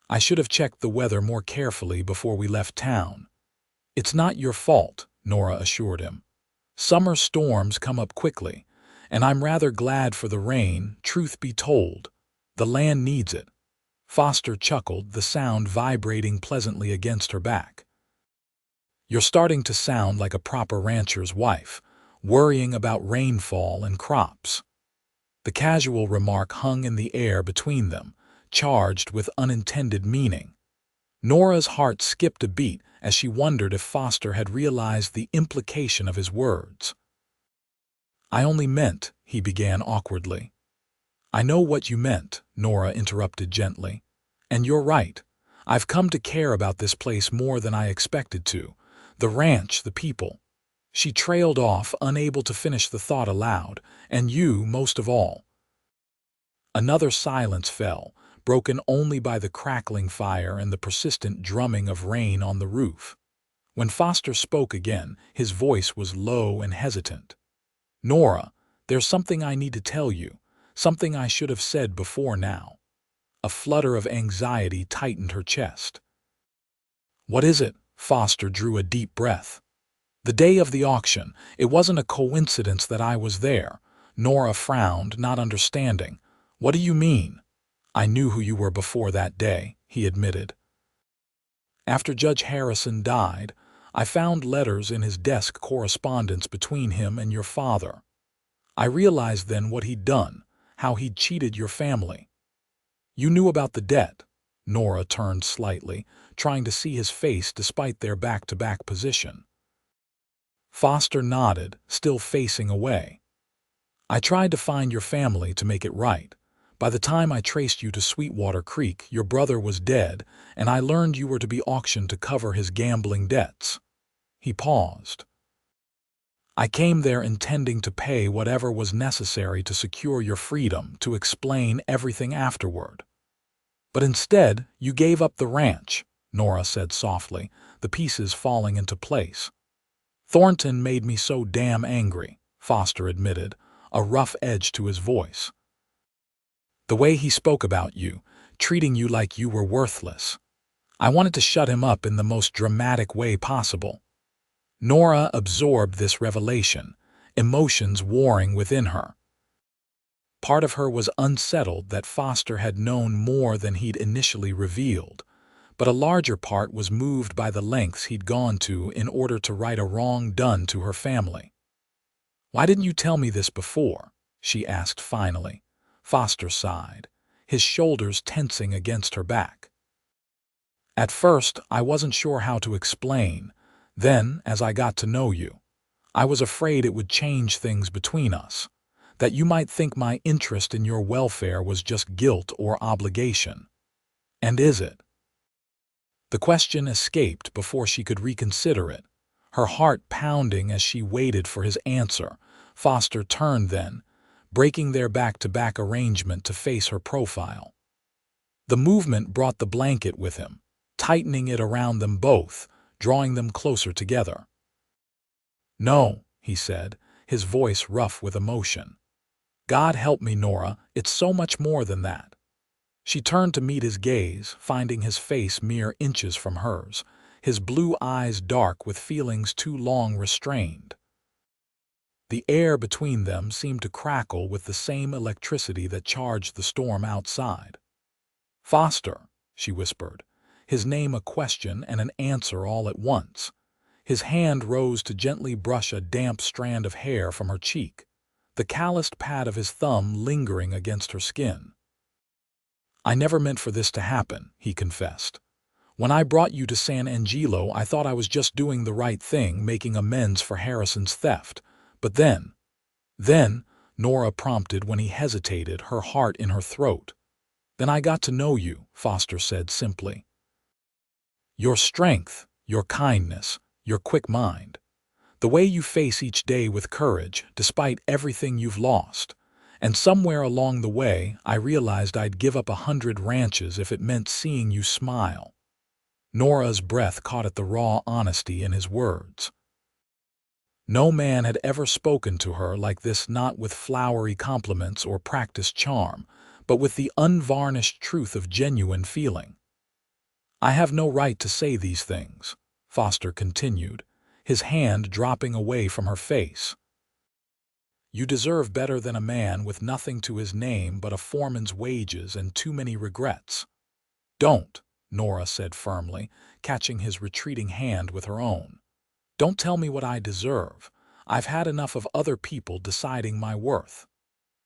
Speaker 1: "I should have checked the weather more carefully before we left town." "It's not your fault," Nora assured him. "Summer storms come up quickly, and I'm rather glad for the rain, truth be told. The land needs it." Foster chuckled, the sound vibrating pleasantly against her back. "You're starting to sound like a proper rancher's wife, worrying about rainfall and crops." The casual remark hung in the air between them, charged with unintended meaning. Nora's heart skipped a beat as she wondered if Foster had realized the implication of his words. "I only meant," he began awkwardly. "I know what you meant," Nora interrupted gently. "And you're right. I've come to care about this place more than I expected to. The ranch, the people." She trailed off, unable to finish the thought aloud, "and you most of all." Another silence fell, broken only by the crackling fire and the persistent drumming of rain on the roof. When Foster spoke again, his voice was low and hesitant. Nora, there's something I need to tell you, something I should have said before now. A flutter of anxiety tightened her chest. What is it? Foster drew a deep breath. The day of the auction, it wasn't a coincidence that I was there. Nora frowned, not understanding. What do you mean? I knew who you were before that day, he admitted. After Judge Harrison died, I found letters in his desk correspondence between him and your father. I realized then what he'd done, how he'd cheated your family. You knew about the debt. Nora turned slightly, trying to see his face despite their back-to-back position. Foster nodded, still facing away. I tried to find your family to make it right. By the time I traced you to Sweetwater Creek, your brother was dead, and I learned you were to be auctioned to cover his gambling debts. He paused. I came there intending to pay whatever was necessary to secure your freedom, to explain everything afterward. But instead, you gave up the ranch, Nora said softly, the pieces falling into place. Thornton made me so damn angry, Foster admitted, a rough edge to his voice. The way he spoke about you, treating you like you were worthless. I wanted to shut him up in the most dramatic way possible. Nora absorbed this revelation, emotions warring within her. Part of her was unsettled that Foster had known more than he'd initially revealed, but a larger part was moved by the lengths he'd gone to in order to right a wrong done to her family. Why didn't you tell me this before? She asked finally. Foster sighed, his shoulders tensing against her back. At first, I wasn't sure how to explain. Then, as I got to know you, I was afraid it would change things between us, that you might think my interest in your welfare was just guilt or obligation. And is it? The question escaped before she could reconsider it, her heart pounding as she waited for his answer. Foster turned then, breaking their back-to-back arrangement to face her profile. The movement brought the blanket with him, tightening it around them both, drawing them closer together. No, he said, his voice rough with emotion. God help me, Nora, it's so much more than that. She turned to meet his gaze, finding his face mere inches from hers, his blue eyes dark with feelings too long restrained. The air between them seemed to crackle with the same electricity that charged the storm outside. Foster, she whispered, his name a question and an answer all at once. His hand rose to gently brush a damp strand of hair from her cheek, the calloused pad of his thumb lingering against her skin. I never meant for this to happen, he confessed. When I brought you to San Angelo, I thought I was just doing the right thing, making amends for Harrison's theft. But then, Nora prompted when he hesitated, her heart in her throat. Then I got to know you, Foster said simply. Your strength, your kindness, your quick mind. The way you face each day with courage, despite everything you've lost. And somewhere along the way, I realized I'd give up 100 ranches if it meant seeing you smile. Nora's breath caught at the raw honesty in his words. No man had ever spoken to her like this, not with flowery compliments or practiced charm, but with the unvarnished truth of genuine feeling. I have no right to say these things, Foster continued, his hand dropping away from her face. You deserve better than a man with nothing to his name but a foreman's wages and too many regrets. Don't, Nora said firmly, catching his retreating hand with her own. Don't tell me what I deserve. I've had enough of other people deciding my worth.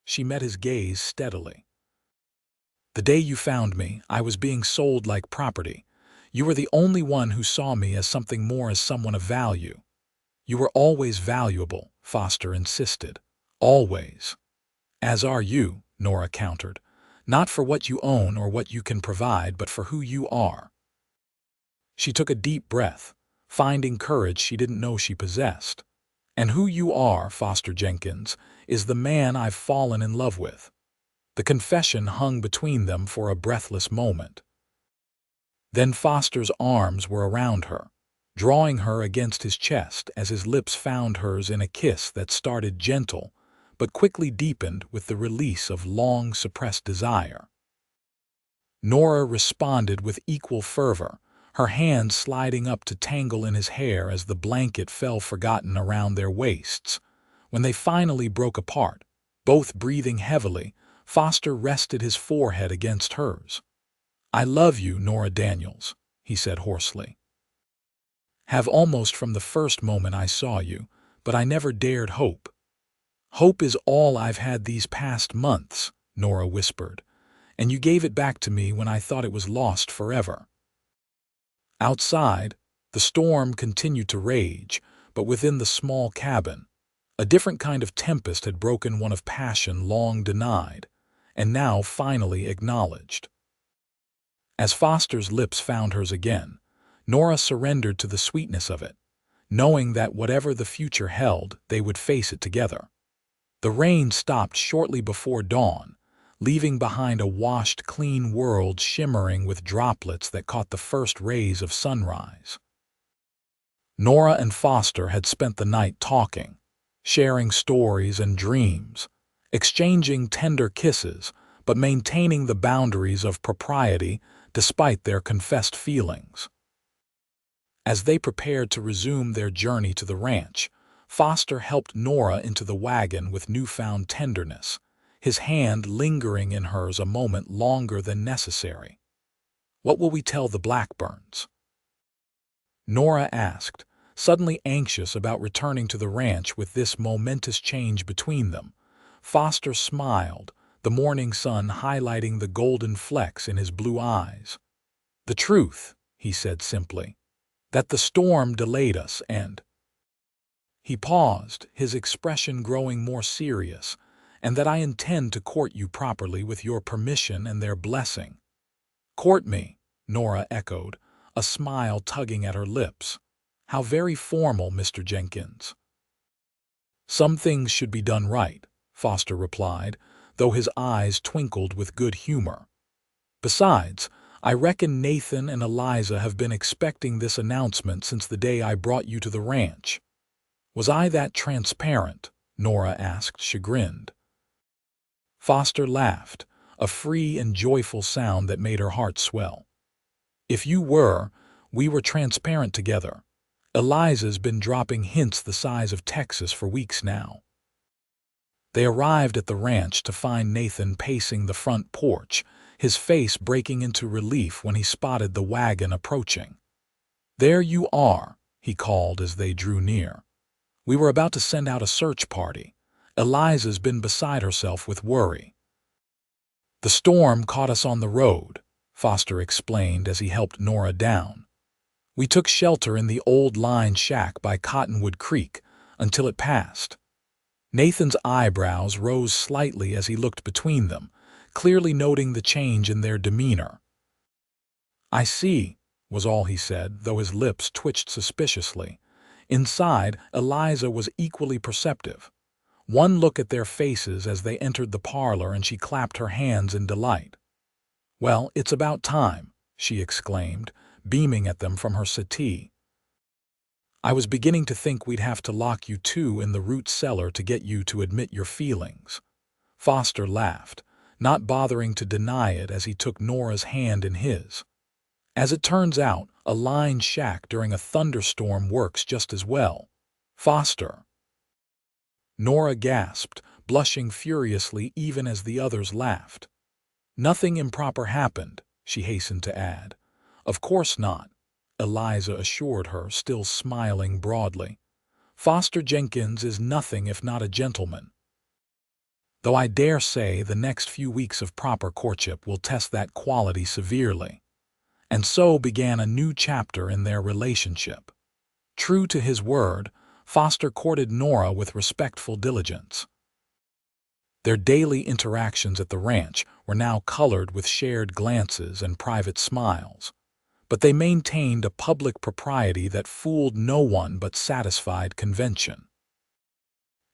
Speaker 1: She met his gaze steadily. The day you found me, I was being sold like property. You were the only one who saw me as something more, as someone of value. You were always valuable, Foster insisted. Always. As are you, Nora countered. Not for what you own or what you can provide, but for who you are. She took a deep breath, finding courage she didn't know she possessed. And who you are, Foster Jenkins, is the man I've fallen in love with. The confession hung between them for a breathless moment. Then Foster's arms were around her, drawing her against his chest as his lips found hers in a kiss that started gentle but quickly deepened with the release of long-suppressed desire. Nora responded with equal fervor, her hands sliding up to tangle in his hair as the blanket fell forgotten around their waists. When they finally broke apart, both breathing heavily, Foster rested his forehead against hers. "I love you, Nora Daniels," he said hoarsely. "Have almost from the first moment I saw you, but I never dared hope." "Hope is all I've had these past months," Nora whispered, "and you gave it back to me when I thought it was lost forever." Outside, the storm continued to rage, but within the small cabin, a different kind of tempest had broken, one of passion long denied, and now finally acknowledged. As Foster's lips found hers again, Nora surrendered to the sweetness of it, knowing that whatever the future held, they would face it together. The rain stopped shortly before dawn, leaving behind a washed, clean world shimmering with droplets that caught the first rays of sunrise. Nora and Foster had spent the night talking, sharing stories and dreams, exchanging tender kisses, but maintaining the boundaries of propriety despite their confessed feelings. As they prepared to resume their journey to the ranch, Foster helped Nora into the wagon with newfound tenderness, his hand lingering in hers a moment longer than necessary. "What will we tell the Blackburns?" Nora asked, suddenly anxious about returning to the ranch with this momentous change between them. Foster smiled, the morning sun highlighting the golden flecks in his blue eyes. "The truth," he said simply, "that the storm delayed us and—" He paused, his expression growing more serious, "and that I intend to court you properly with your permission and their blessing." "Court me," Nora echoed, a smile tugging at her lips. "How very formal, Mr. Jenkins." "Some things should be done right," Foster replied, though his eyes twinkled with good humor. "Besides, I reckon Nathan and Eliza have been expecting this announcement since the day I brought you to the ranch." "Was I that transparent?" Nora asked, chagrined. Foster laughed, a free and joyful sound that made her heart swell. "If you were, we were transparent together. Eliza's been dropping hints the size of Texas for weeks now." They arrived at the ranch to find Nathan pacing the front porch, his face breaking into relief when he spotted the wagon approaching. "There you are," he called as they drew near. "We were about to send out a search party. Eliza's been beside herself with worry." "The storm caught us on the road," Foster explained as he helped Nora down. "We took shelter in the old line shack by Cottonwood Creek until it passed." Nathan's eyebrows rose slightly as he looked between them, clearly noting the change in their demeanor. "I see," was all he said, though his lips twitched suspiciously. Inside, Eliza was equally perceptive. One look at their faces as they entered the parlor and she clapped her hands in delight. "Well, it's about time," she exclaimed, beaming at them from her settee. "I was beginning to think we'd have to lock you two in the root cellar to get you to admit your feelings." Foster laughed, not bothering to deny it as he took Nora's hand in his. "As it turns out, a line shack during a thunderstorm works just as well." "Foster!" Nora gasped, blushing furiously even as the others laughed. "Nothing improper happened," she hastened to add. "Of course not," Eliza assured her, still smiling broadly. "Foster Jenkins is nothing if not a gentleman. Though I dare say the next few weeks of proper courtship will test that quality severely." And so began a new chapter in their relationship. True to his word, Foster courted Nora with respectful diligence. Their daily interactions at the ranch were now colored with shared glances and private smiles, but they maintained a public propriety that fooled no one but satisfied convention.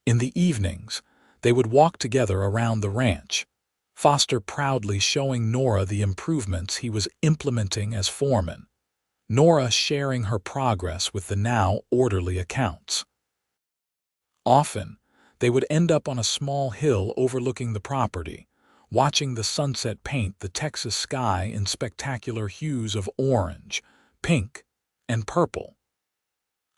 Speaker 1: In the evenings, they would walk together around the ranch, Foster proudly showing Nora the improvements he was implementing as foreman. Nora sharing her progress with the now orderly accounts. Often, they would end up on a small hill overlooking the property, watching the sunset paint the Texas sky in spectacular hues of orange, pink, and purple.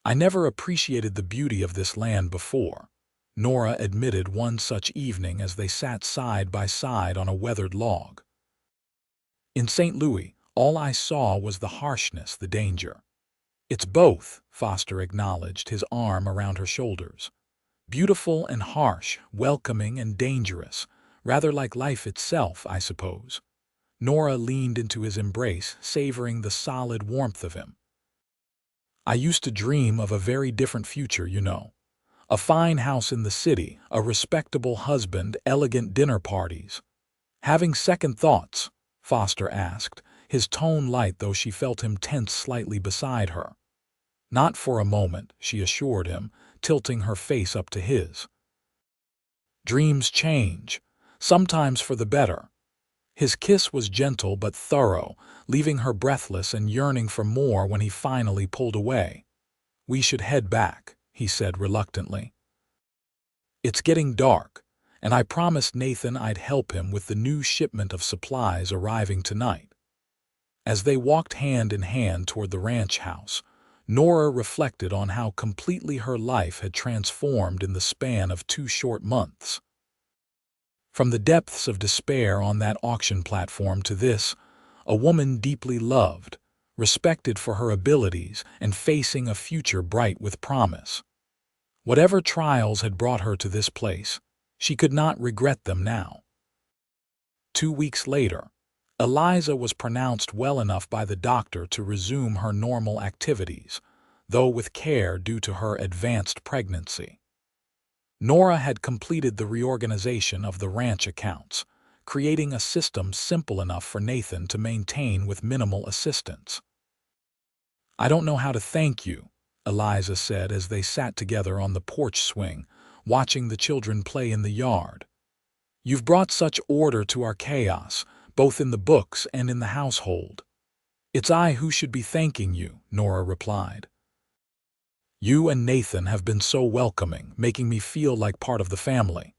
Speaker 1: I never appreciated the beauty of this land before, Nora admitted one such evening as they sat side by side on a weathered log. In St. Louis, all I saw was the harshness, the danger. It's both, Foster acknowledged, his arm around her shoulders. Beautiful and harsh, welcoming and dangerous, rather like life itself, I suppose. Nora leaned into his embrace, savoring the solid warmth of him. I used to dream of a very different future, you know. A fine house in the city, a respectable husband, elegant dinner parties. Having second thoughts, Foster asked, his tone light though she felt him tense slightly beside her. Not for a moment, she assured him, tilting her face up to his. Dreams change, sometimes for the better. His kiss was gentle but thorough, leaving her breathless and yearning for more when he finally pulled away. We should head back, he said reluctantly. It's getting dark, and I promised Nathan I'd help him with the new shipment of supplies arriving tonight. As they walked hand in hand toward the ranch house, Nora reflected on how completely her life had transformed in the span of 2 short months. From the depths of despair on that auction platform to this, a woman deeply loved, respected for her abilities, and facing a future bright with promise. Whatever trials had brought her to this place, she could not regret them now. 2 weeks later, Eliza was pronounced well enough by the doctor to resume her normal activities, though with care due to her advanced pregnancy. Nora had completed the reorganization of the ranch accounts, creating a system simple enough for Nathan to maintain with minimal assistance. I don't know how to thank you, Eliza said as they sat together on the porch swing, watching the children play in the yard. You've brought such order to our chaos, both in the books and in the household. It's I who should be thanking you, Nora replied. You and Nathan have been so welcoming, making me feel like part of the family.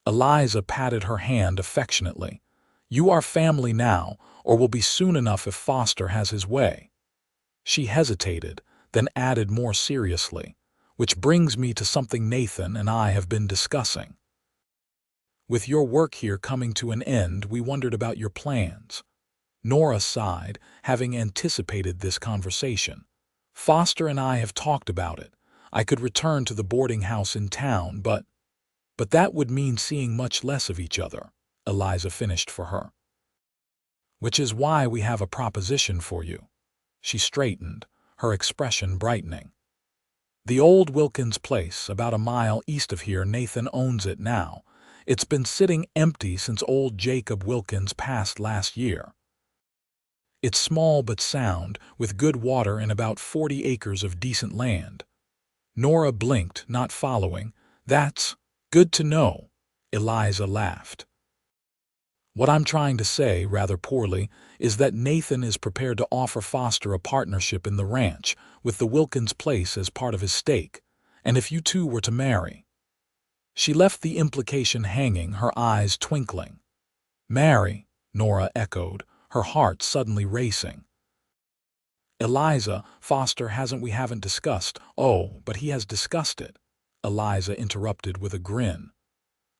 Speaker 1: Eliza patted her hand affectionately. You are family now, or will be soon enough if Foster has his way. She hesitated, then added more seriously, which brings me to something Nathan and I have been discussing. With your work here coming to an end, we wondered about your plans. Nora sighed, having anticipated this conversation. Foster and I have talked about it. I could return to the boarding house in town, but that would mean seeing much less of each other, Eliza finished for her. Which is why we have a proposition for you. She straightened, her expression brightening. The old Wilkins place, about a mile east of here, Nathan owns it now. It's been sitting empty since old Jacob Wilkins passed last year. It's small but sound, with good water and about 40 acres of decent land. Nora blinked, not following. That's good to know, Eliza laughed. What I'm trying to say, rather poorly, is that Nathan is prepared to offer Foster a partnership in the ranch, with the Wilkins place as part of his stake, and if you two were to marry. She left the implication hanging, her eyes twinkling. Marry, Nora echoed, her heart suddenly racing. Eliza, Foster we haven't discussed. Oh, but he has discussed it, Eliza interrupted with a grin.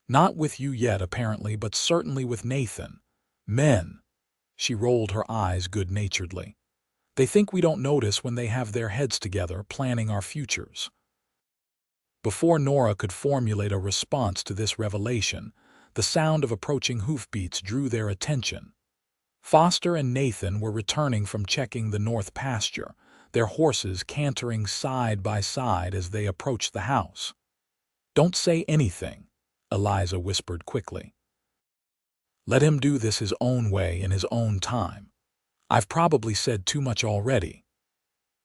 Speaker 1: Not with you yet, apparently, but certainly with Nathan. Men. She rolled her eyes good-naturedly. They think we don't notice when they have their heads together, planning our futures. Before Nora could formulate a response to this revelation, the sound of approaching hoofbeats drew their attention. Foster and Nathan were returning from checking the north pasture, their horses cantering side by side as they approached the house. Don't say anything, Eliza whispered quickly. Let him do this his own way in his own time. I've probably said too much already.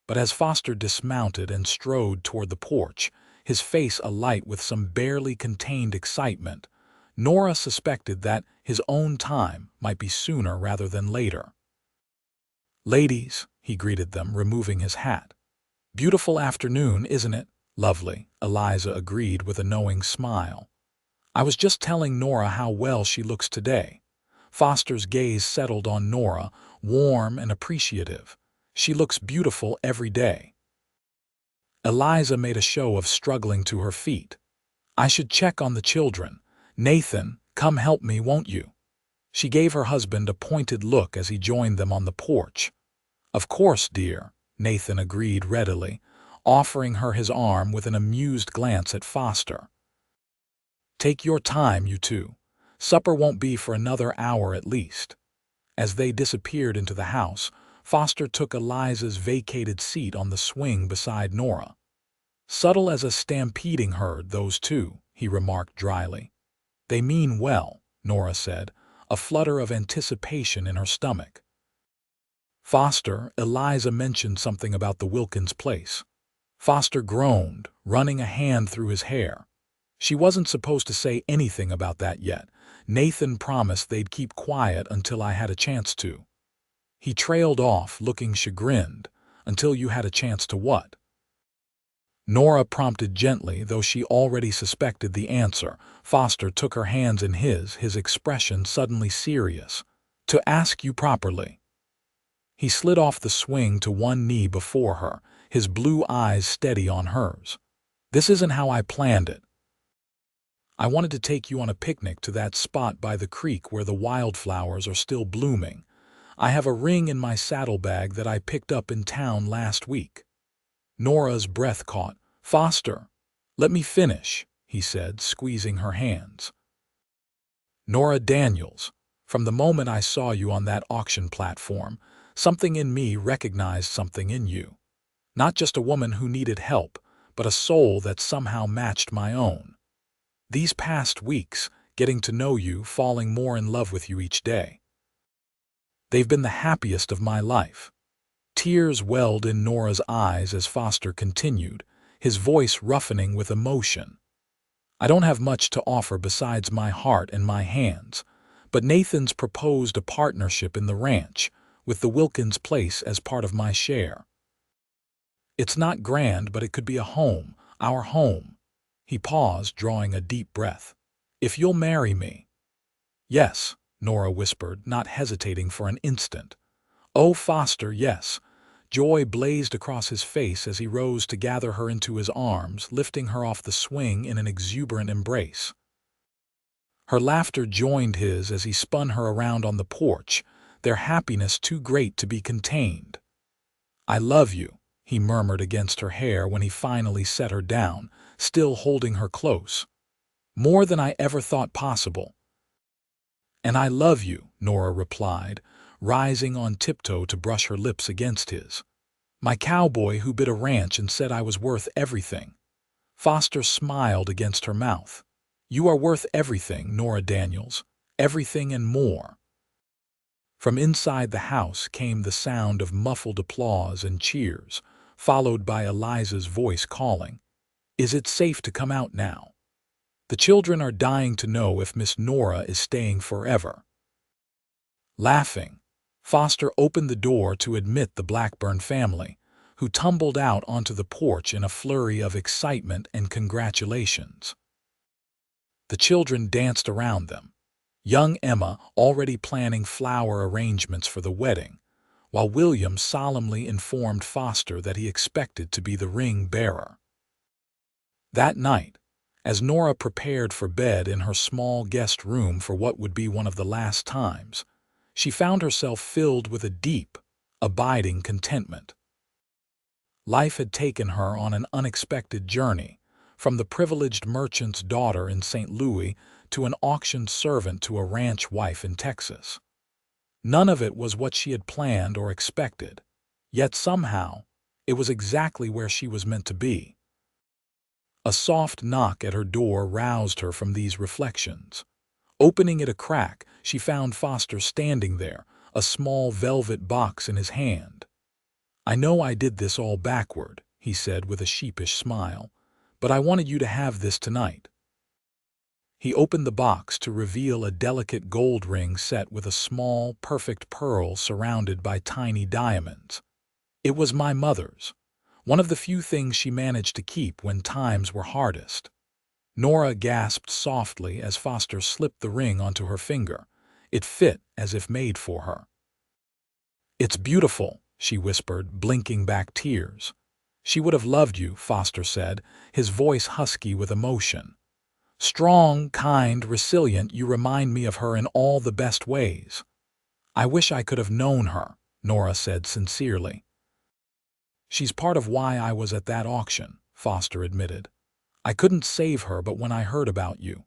Speaker 1: But as Foster dismounted and strode toward the porch, his face alight with some barely contained excitement, Nora suspected that his own time might be sooner rather than later. Ladies, he greeted them, removing his hat. "Beautiful afternoon, isn't it?" "Lovely," Eliza agreed with a knowing smile. "I was just telling Nora how well she looks today." Foster's gaze settled on Nora, warm and appreciative. "She looks beautiful every day." Eliza made a show of struggling to her feet. "I should check on the children. Nathan, come help me, won't you?" She gave her husband a pointed look as he joined them on the porch. "Of course, dear," Nathan agreed readily, offering her his arm with an amused glance at Foster. "Take your time, you two. Supper won't be for another hour at least." As they disappeared into the house, Foster took Eliza's vacated seat on the swing beside Nora. "Subtle as a stampeding herd, those two," he remarked dryly. "They mean well," Nora said, a flutter of anticipation in her stomach. "Foster, Eliza mentioned something about the Wilkins place." Foster groaned, running a hand through his hair. "She wasn't supposed to say anything about that yet. Nathan promised they'd keep quiet until I had a chance to." He trailed off, looking chagrined. "Until you had a chance to what?" Nora prompted gently, though she already suspected the answer. Foster took her hands in his expression suddenly serious. "To ask you properly." He slid off the swing to one knee before her, his blue eyes steady on hers. "This isn't how I planned it. I wanted to take you on a picnic to that spot by the creek where the wildflowers are still blooming. I have a ring in my saddlebag that I picked up in town last week." Nora's breath caught. "Foster, let me finish," he said, squeezing her hands. "Nora Daniels, from the moment I saw you on that auction platform, something in me recognized something in you. Not just a woman who needed help, but a soul that somehow matched my own. These past weeks, getting to know you, falling more in love with you each day. They've been the happiest of my life." Tears welled in Nora's eyes as Foster continued, his voice roughening with emotion. "I don't have much to offer besides my heart and my hands, but Nathan's proposed a partnership in the ranch, with the Wilkins place as part of my share. It's not grand, but it could be a home, our home." He paused, drawing a deep breath. "If you'll marry me." "Yes," Nora whispered, not hesitating for an instant. "Oh, Foster, yes." Joy blazed across his face as he rose to gather her into his arms, lifting her off the swing in an exuberant embrace. Her laughter joined his as he spun her around on the porch, their happiness too great to be contained. "I love you," he murmured against her hair when he finally set her down, still holding her close. "More than I ever thought possible." "And I love you," Nora replied, rising on tiptoe to brush her lips against his. "My cowboy who bid a ranch and said I was worth everything." Foster smiled against her mouth. "You are worth everything, Nora Daniels, everything and more." From inside the house came the sound of muffled applause and cheers, followed by Eliza's voice calling, "Is it safe to come out now? The children are dying to know if Miss Nora is staying forever." Laughing, Foster opened the door to admit the Blackburn family, who tumbled out onto the porch in a flurry of excitement and congratulations. The children danced around them, young Emma already planning flower arrangements for the wedding, while William solemnly informed Foster that he expected to be the ring bearer. That night, as Nora prepared for bed in her small guest room for what would be one of the last times, she found herself filled with a deep, abiding contentment. Life had taken her on an unexpected journey, from the privileged merchant's daughter in St. Louis to an auction servant to a ranch wife in Texas. None of it was what she had planned or expected, yet somehow it was exactly where she was meant to be. A soft knock at her door roused her from these reflections. Opening it a crack, she found Foster standing there, a small velvet box in his hand. "I know I did this all backward," he said with a sheepish smile, "but I wanted you to have this tonight." He opened the box to reveal a delicate gold ring set with a small, perfect pearl surrounded by tiny diamonds. It was my mother's, one of the few things she managed to keep when times were hardest. Nora gasped softly as Foster slipped the ring onto her finger. It fit as if made for her. "It's beautiful," she whispered, blinking back tears. "She would have loved you," Foster said, his voice husky with emotion. "Strong, kind, resilient, you remind me of her in all the best ways." "I wish I could have known her," Nora said sincerely. "She's part of why I was at that auction," Foster admitted. "I couldn't save her, but when I heard about you—"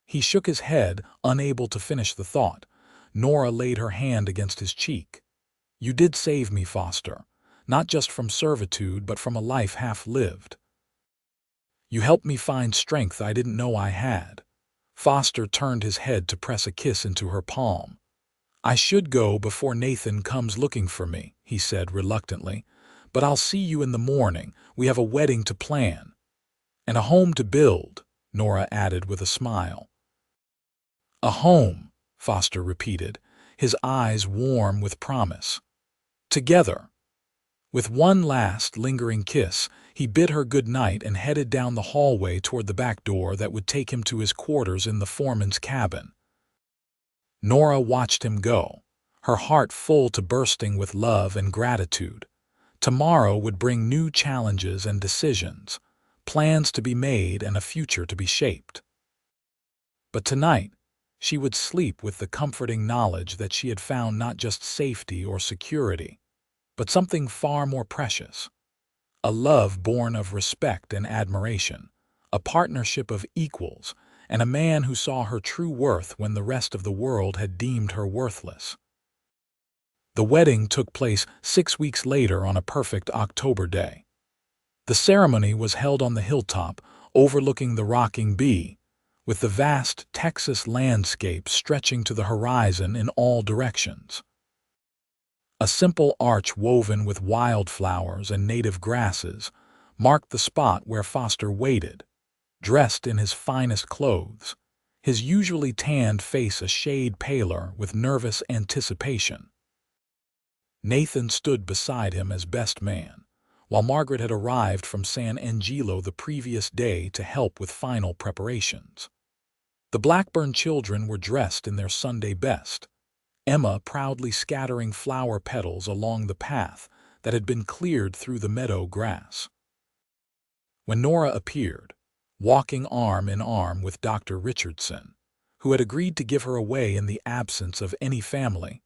Speaker 1: He shook his head, unable to finish the thought. Nora laid her hand against his cheek. "You did save me, Foster, not just from servitude, but from a life half-lived. You helped me find strength I didn't know I had." Foster turned his head to press a kiss into her palm. "I should go before Nathan comes looking for me," he said reluctantly. "But I'll see you in the morning. We have a wedding to plan." "And a home to build," Nora added with a smile. "A home," Foster repeated, his eyes warm with promise. "Together." With one last, lingering kiss, he bid her good night and headed down the hallway toward the back door that would take him to his quarters in the foreman's cabin. Nora watched him go, her heart full to bursting with love and gratitude. Tomorrow would bring new challenges and decisions, plans to be made and a future to be shaped. But tonight, she would sleep with the comforting knowledge that she had found not just safety or security, but something far more precious. A love born of respect and admiration, a partnership of equals, and a man who saw her true worth when the rest of the world had deemed her worthless. The wedding took place 6 weeks later on a perfect October day. The ceremony was held on the hilltop, overlooking the rocking Bee, with the vast Texas landscape stretching to the horizon in all directions. A simple arch woven with wildflowers and native grasses marked the spot where Foster waited, dressed in his finest clothes, his usually tanned face a shade paler with nervous anticipation. Nathan stood beside him as best man, while Margaret had arrived from San Angelo the previous day to help with final preparations. The Blackburn children were dressed in their Sunday best, Emma proudly scattering flower petals along the path that had been cleared through the meadow grass. When Nora appeared, walking arm in arm with Dr. Richardson, who had agreed to give her away in the absence of any family,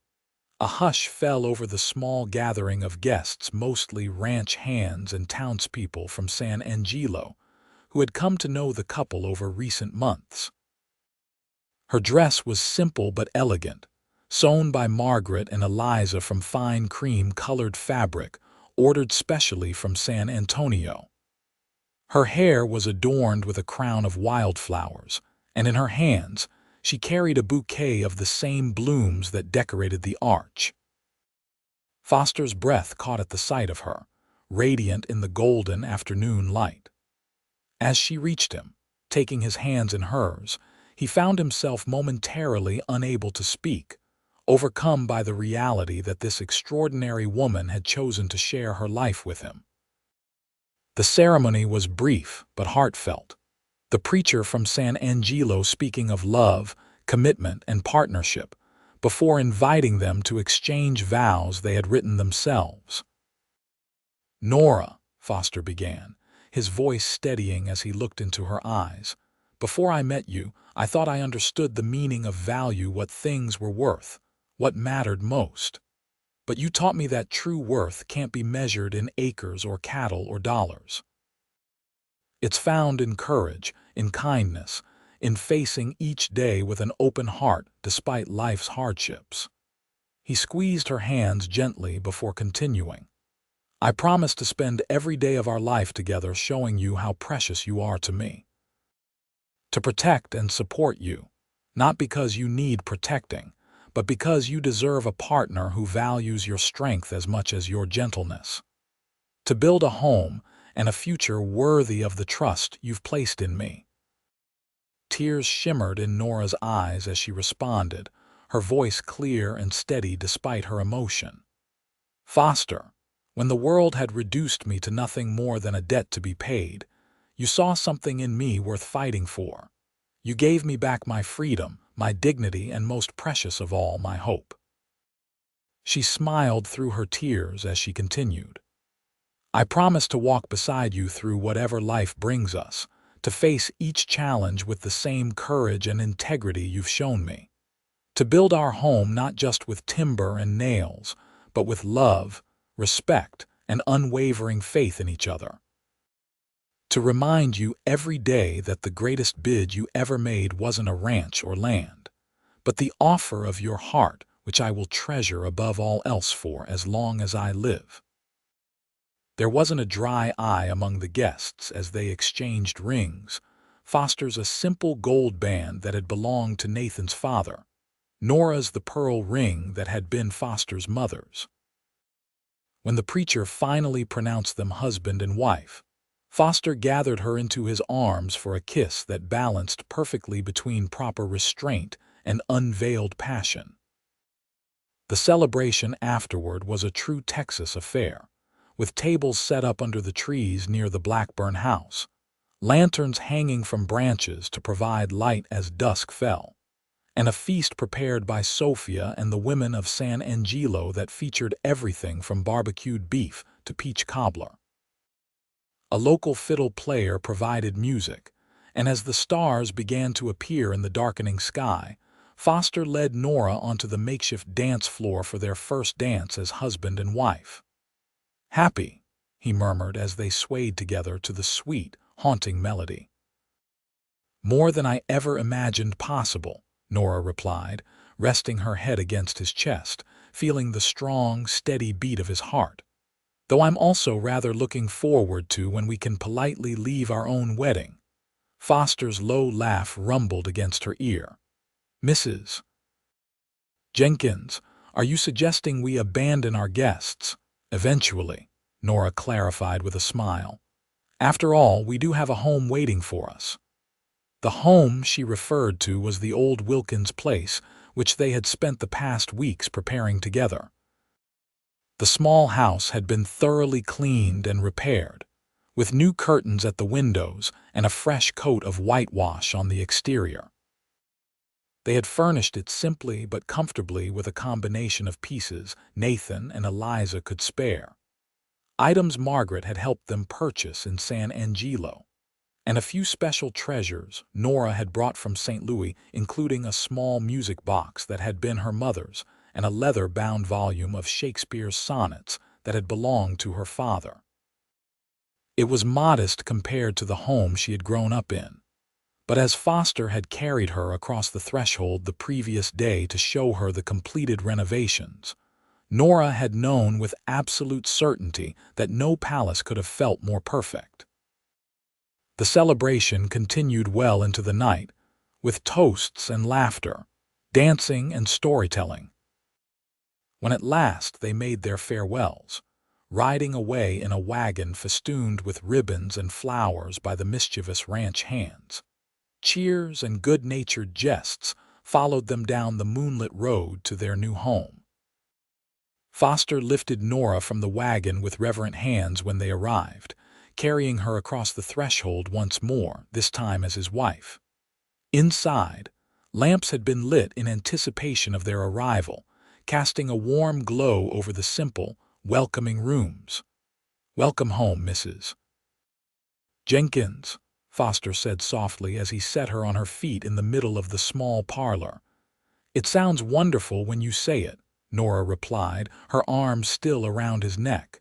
Speaker 1: a hush fell over the small gathering of guests, mostly ranch hands and townspeople from San Angelo, who had come to know the couple over recent months. Her dress was simple but elegant, sewn by Margaret and Eliza from fine cream-colored fabric ordered specially from San Antonio. Her hair was adorned with a crown of wildflowers, and in her hands she carried a bouquet of the same blooms that decorated the arch. Foster's breath caught at the sight of her, radiant in the golden afternoon light. As she reached him, taking his hands in hers, he found himself momentarily unable to speak, overcome by the reality that this extraordinary woman had chosen to share her life with him. The ceremony was brief but heartfelt, the preacher from San Angelo speaking of love, commitment, and partnership, before inviting them to exchange vows they had written themselves. "Nora," Foster began, his voice steadying as he looked into her eyes, "before I met you, I thought I understood the meaning of value, what things were worth, what mattered most. But you taught me that true worth can't be measured in acres or cattle or dollars. It's found in courage, in kindness, in facing each day with an open heart despite life's hardships." He squeezed her hands gently before continuing. "I promise to spend every day of our life together showing you how precious you are to me. To protect and support you, not because you need protecting, but because you deserve a partner who values your strength as much as your gentleness. To build a home and a future worthy of the trust you've placed in me." Tears shimmered in Nora's eyes as she responded, her voice clear and steady despite her emotion. "Foster, When the world had reduced me to nothing more than a debt to be paid, you saw something in me worth fighting for. You gave me back my freedom, my dignity, and most precious of all, my hope." She smiled through her tears as she continued. "I promise to walk beside you through whatever life brings us, to face each challenge with the same courage and integrity you've shown me. To build our home not just with timber and nails, but with love, respect, and unwavering faith in each other. To remind you every day that the greatest bid you ever made wasn't a ranch or land, but the offer of your heart, which I will treasure above all else for as long as I live." There wasn't a dry eye among the guests as they exchanged rings, Foster's a simple gold band that had belonged to Nathan's father, Nora's the pearl ring that had been Foster's mother's. When the preacher finally pronounced them husband and wife, Foster gathered her into his arms for a kiss that balanced perfectly between proper restraint and unveiled passion. The celebration afterward was a true Texas affair, with tables set up under the trees near the Blackburn house, lanterns hanging from branches to provide light as dusk fell, and a feast prepared by Sophia and the women of San Angelo that featured everything from barbecued beef to peach cobbler. A local fiddle player provided music, and as the stars began to appear in the darkening sky, Foster led Nora onto the makeshift dance floor for their first dance as husband and wife. "Happy," he murmured as they swayed together to the sweet, haunting melody. "More than I ever imagined possible," Nora replied, resting her head against his chest, feeling the strong, steady beat of his heart. "Though I'm also rather looking forward to when we can politely leave our own wedding." Foster's low laugh rumbled against her ear. "Mrs. Jenkins, are you suggesting we abandon our guests?" "Eventually," Nora clarified with a smile. "After all, we do have a home waiting for us." The home she referred to was the old Wilkins place, which they had spent the past weeks preparing together. The small house had been thoroughly cleaned and repaired, with new curtains at the windows and a fresh coat of whitewash on the exterior. They had furnished it simply but comfortably with a combination of pieces Nathan and Eliza could spare, items Margaret had helped them purchase in San Angelo, and a few special treasures Nora had brought from St. Louis, including a small music box that had been her mother's and a leather-bound volume of Shakespeare's sonnets that had belonged to her father. It was modest compared to the home she had grown up in, but as Foster had carried her across the threshold the previous day to show her the completed renovations, Nora had known with absolute certainty that no palace could have felt more perfect. The celebration continued well into the night, with toasts and laughter, dancing and storytelling. When at last they made their farewells, riding away in a wagon festooned with ribbons and flowers by the mischievous ranch hands, cheers and good-natured jests followed them down the moonlit road to their new home. Foster lifted Nora from the wagon with reverent hands when they arrived, carrying her across the threshold once more, this time as his wife. Inside, lamps had been lit in anticipation of their arrival, casting a warm glow over the simple, welcoming rooms. "Welcome home, Mrs. Jenkins," Foster said softly as he set her on her feet in the middle of the small parlor. "It sounds wonderful when you say it," Nora replied, her arms still around his neck.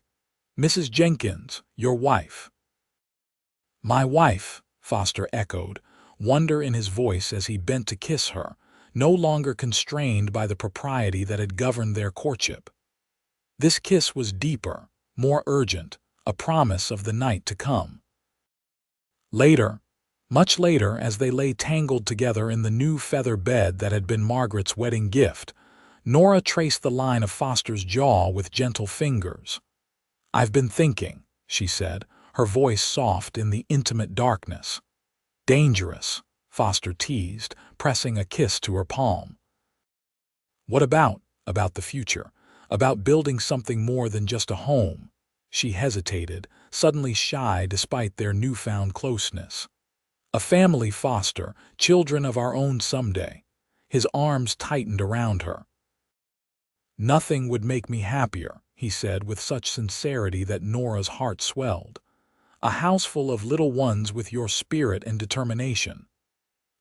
Speaker 1: "Mrs. Jenkins, your wife." "My wife," Foster echoed, wonder in his voice as he bent to kiss her, no longer constrained by the propriety that had governed their courtship. This kiss was deeper, more urgent, a promise of the night to come. Later, much later, as they lay tangled together in the new feather bed that had been Margaret's wedding gift, Nora traced the line of Foster's jaw with gentle fingers. "I've been thinking," she said, her voice soft in the intimate darkness. "Dangerous," Foster teased, pressing a kiss to her palm. "What about?" "About the future, about building something more than just a home," She hesitated, suddenly shy despite their newfound closeness. "A family, Foster, children of our own someday." His arms tightened around her. "Nothing would make me happier," he said with such sincerity that Nora's heart swelled. "A house full of little ones with your spirit and determination."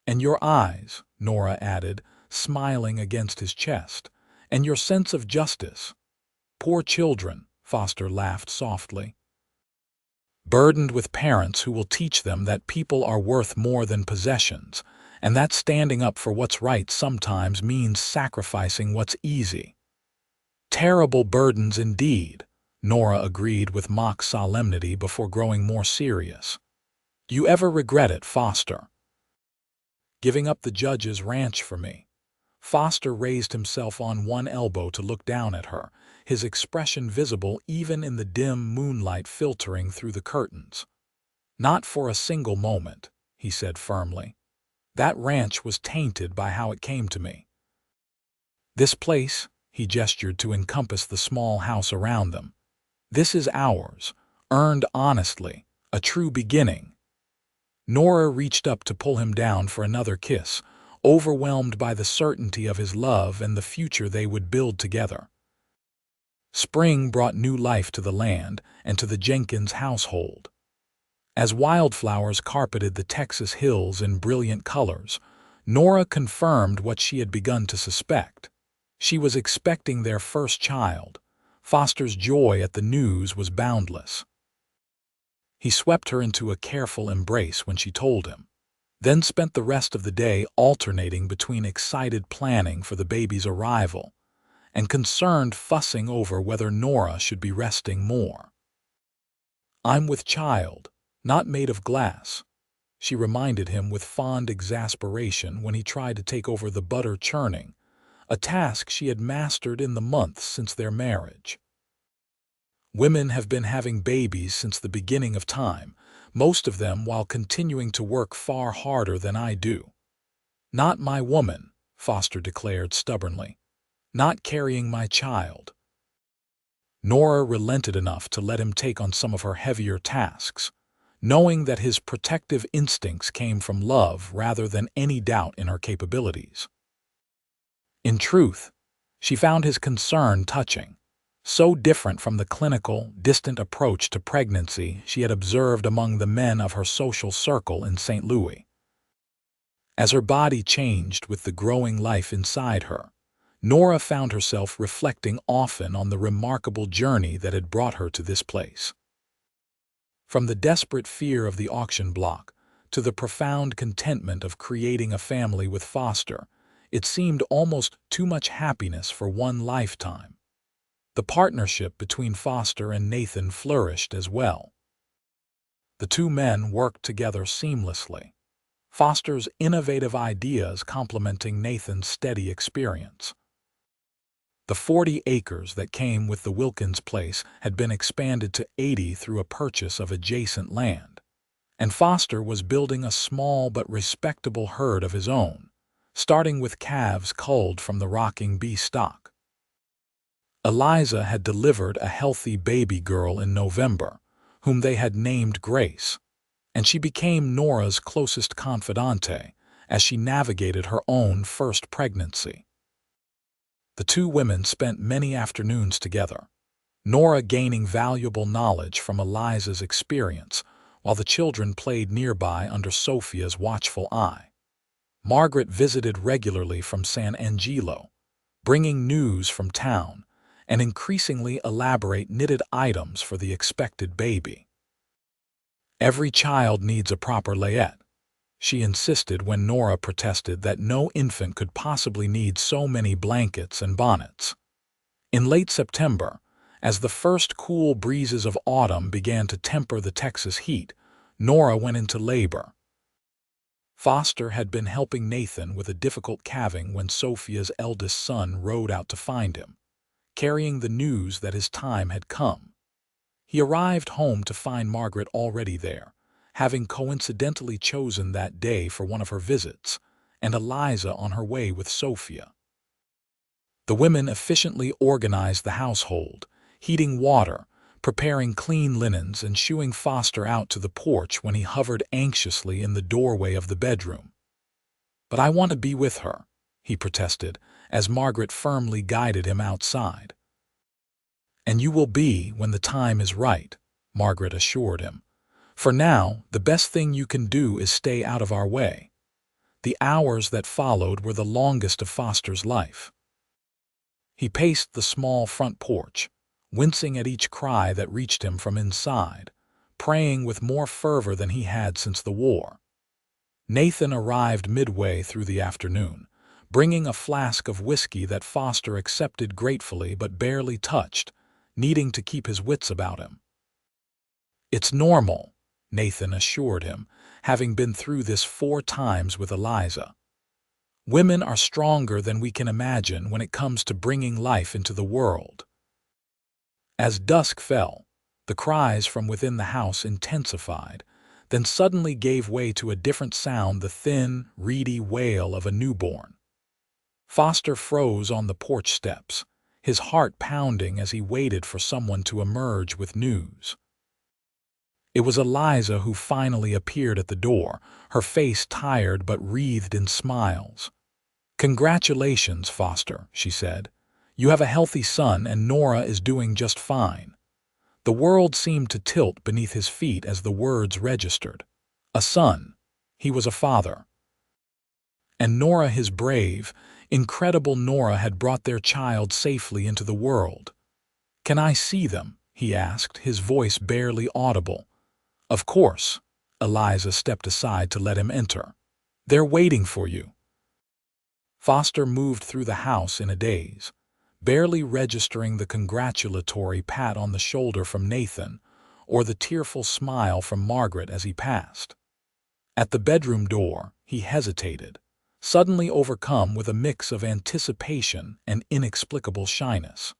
Speaker 1: "And your eyes," Nora added, smiling against his chest, "and your sense of justice." "Poor children," Foster laughed softly. "Burdened with parents who will teach them that people are worth more than possessions, and that standing up for what's right sometimes means sacrificing what's easy." "Terrible burdens indeed," Nora agreed with mock solemnity before growing more serious. "Do you ever regret it, Foster?" "Giving up the judge's ranch for me." Foster raised himself on one elbow to look down at her, his expression visible even in the dim moonlight filtering through the curtains. "Not for a single moment," he said firmly. "That ranch was tainted by how it came to me. This place," he gestured to encompass the small house around them, "this is ours, earned honestly, a true beginning." Nora reached up to pull him down for another kiss, overwhelmed by the certainty of his love and the future they would build together. Spring brought new life to the land and to the Jenkins household. As wildflowers carpeted the Texas hills in brilliant colors, Nora confirmed what she had begun to suspect. She was expecting their first child. Foster's joy at the news was boundless. He swept her into a careful embrace when she told him, then spent the rest of the day alternating between excited planning for the baby's arrival and concerned fussing over whether Nora should be resting more. "I'm with child, not made of glass," she reminded him with fond exasperation when he tried to take over the butter churning, a task she had mastered in the months since their marriage. "Women have been having babies since the beginning of time, most of them while continuing to work far harder than I do." "Not my woman," Foster declared stubbornly. "Not carrying my child." Nora relented enough to let him take on some of her heavier tasks, knowing that his protective instincts came from love rather than any doubt in her capabilities. In truth, she found his concern touching, so different from the clinical, distant approach to pregnancy she had observed among the men of her social circle in St. Louis. As her body changed with the growing life inside her, Nora found herself reflecting often on the remarkable journey that had brought her to this place. From the desperate fear of the auction block to the profound contentment of creating a family with Foster, it seemed almost too much happiness for one lifetime. The partnership between Foster and Nathan flourished as well. The two men worked together seamlessly, Foster's innovative ideas complementing Nathan's steady experience. The 40 acres that came with the Wilkins place had been expanded to 80 through a purchase of adjacent land, and Foster was building a small but respectable herd of his own, starting with calves culled from the rocking bee stock. Eliza had delivered a healthy baby girl in November, whom they had named Grace, and she became Nora's closest confidante as she navigated her own first pregnancy. The two women spent many afternoons together, Nora gaining valuable knowledge from Eliza's experience, while the children played nearby under Sophia's watchful eye. Margaret visited regularly from San Angelo, bringing news from town and increasingly elaborate knitted items for the expected baby. "Every child needs a proper layette," she insisted when Nora protested that no infant could possibly need so many blankets and bonnets. In late September, as the first cool breezes of autumn began to temper the Texas heat, Nora went into labor. Foster had been helping Nathan with a difficult calving when Sophia's eldest son rode out to find him, carrying the news that his time had come. He arrived home to find Margaret already there, having coincidentally chosen that day for one of her visits, and Eliza on her way with Sophia. The women efficiently organized the household, heating water, preparing clean linens and shooing Foster out to the porch when he hovered anxiously in the doorway of the bedroom. "But I want to be with her," he protested, as Margaret firmly guided him outside. "And you will be when the time is right," Margaret assured him. "For now, the best thing you can do is stay out of our way." The hours that followed were the longest of Foster's life. He paced the small front porch, wincing at each cry that reached him from inside, praying with more fervor than he had since the war. Nathan arrived midway through the afternoon, bringing a flask of whiskey that Foster accepted gratefully but barely touched, needing to keep his wits about him. "It's normal," Nathan assured him, having been through this 4 times with Eliza. "Women are stronger than we can imagine when it comes to bringing life into the world." As dusk fell, the cries from within the house intensified, then suddenly gave way to a different sound, the thin, reedy wail of a newborn. Foster froze on the porch steps, his heart pounding as he waited for someone to emerge with news. It was Eliza who finally appeared at the door, her face tired but wreathed in smiles. "Congratulations, Foster," she said. "You have a healthy son and Nora is doing just fine." The world seemed to tilt beneath his feet as the words registered. A son. He was a father. And Nora, his brave, incredible Nora, had brought their child safely into the world. "Can I see them?" he asked, his voice barely audible. "Of course." Eliza stepped aside to let him enter. "They're waiting for you." Foster moved through the house in a daze, barely registering the congratulatory pat on the shoulder from Nathan or the tearful smile from Margaret as he passed. At the bedroom door, he hesitated, suddenly overcome with a mix of anticipation and inexplicable shyness.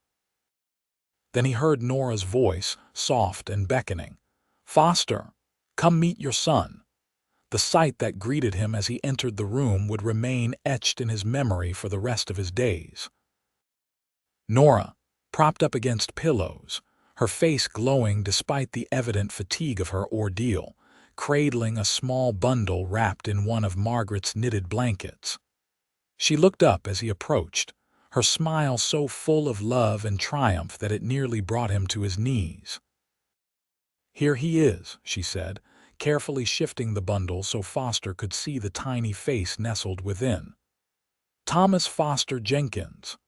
Speaker 1: Then he heard Nora's voice, soft and beckoning. "Foster, come meet your son." The sight that greeted him as he entered the room would remain etched in his memory for the rest of his days. Nora, propped up against pillows, her face glowing despite the evident fatigue of her ordeal, cradling a small bundle wrapped in one of Margaret's knitted blankets. She looked up as he approached, her smile so full of love and triumph that it nearly brought him to his knees. "Here he is," she said, carefully shifting the bundle so Foster could see the tiny face nestled within. "Thomas Foster Jenkins."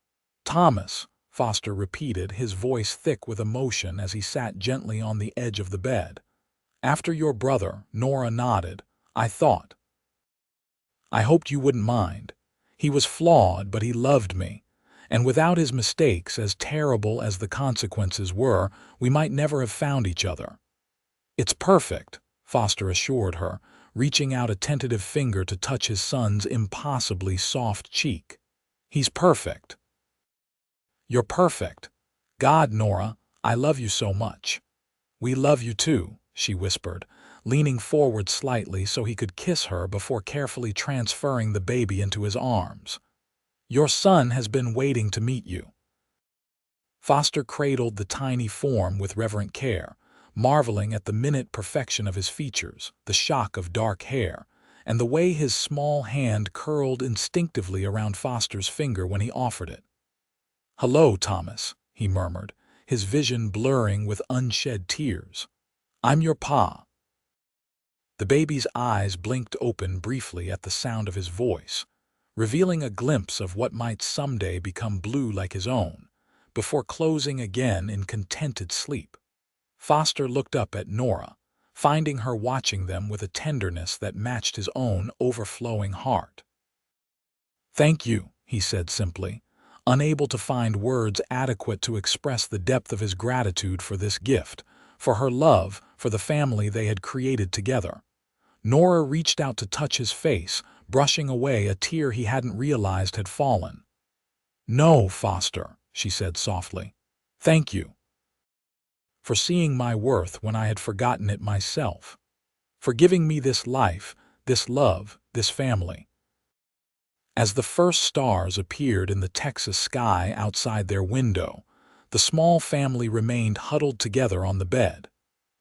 Speaker 1: "Thomas," Foster repeated, his voice thick with emotion as he sat gently on the edge of the bed. "After your brother," Nora nodded. "I thought. I hoped you wouldn't mind. He was flawed, but he loved me. And without his mistakes, as terrible as the consequences were, we might never have found each other." "It's perfect," Foster assured her, reaching out a tentative finger to touch his son's impossibly soft cheek. "He's perfect." "You're perfect. God, Nora, I love you so much." "We love you too," she whispered, leaning forward slightly so he could kiss her before carefully transferring the baby into his arms. "Your son has been waiting to meet you." Foster cradled the tiny form with reverent care, marveling at the minute perfection of his features, the shock of dark hair, and the way his small hand curled instinctively around Foster's finger when he offered it. "Hello, Thomas," he murmured, his vision blurring with unshed tears. "I'm your pa." The baby's eyes blinked open briefly at the sound of his voice, revealing a glimpse of what might someday become blue like his own, before closing again in contented sleep. Foster looked up at Nora, finding her watching them with a tenderness that matched his own overflowing heart. "Thank you," he said simply, unable to find words adequate to express the depth of his gratitude for this gift, for her love, for the family they had created together. Nora reached out to touch his face, brushing away a tear he hadn't realized had fallen. "No, Foster," she said softly. "Thank you for seeing my worth when I had forgotten it myself, for giving me this life, this love, this family." As the first stars appeared in the Texas sky outside their window, The small family remained huddled together on the bed,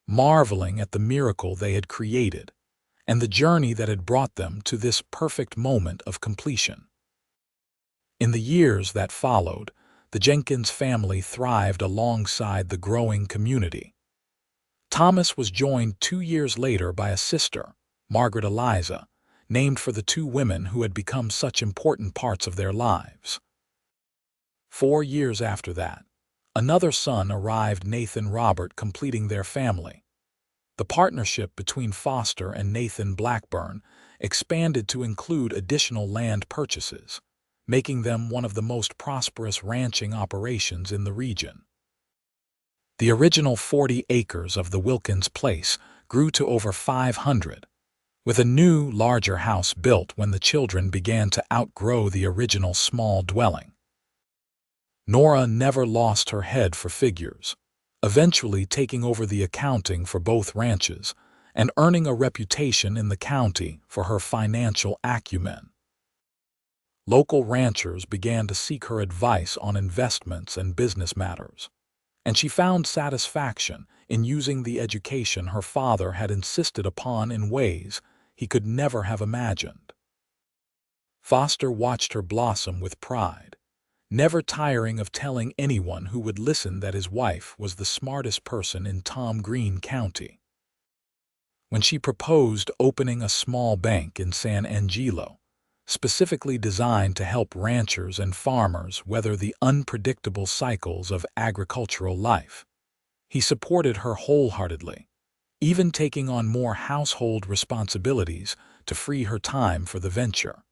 Speaker 1: marveling at the miracle they had created and the journey that had brought them to this perfect moment of completion. In the years that followed, the Jenkins family thrived alongside the growing community. Thomas was joined 2 years later by a sister, Margaret Eliza, named for the two women who had become such important parts of their lives. 4 years after that, another son arrived, Nathan Robert, completing their family. The partnership between Foster and Nathan Blackburn expanded to include additional land purchases, making them one of the most prosperous ranching operations in the region. The original 40 acres of the Wilkins place grew to over 500, with a new, larger house built when the children began to outgrow the original small dwelling. Nora never lost her head for figures, eventually taking over the accounting for both ranches and earning a reputation in the county for her financial acumen. Local ranchers began to seek her advice on investments and business matters, and she found satisfaction in using the education her father had insisted upon in ways he could never have imagined. Foster watched her blossom with pride, never tiring of telling anyone who would listen that his wife was the smartest person in Tom Green County. When she proposed opening a small bank in San Angelo, specifically designed to help ranchers and farmers weather the unpredictable cycles of agricultural life, he supported her wholeheartedly, even taking on more household responsibilities to free her time for the venture.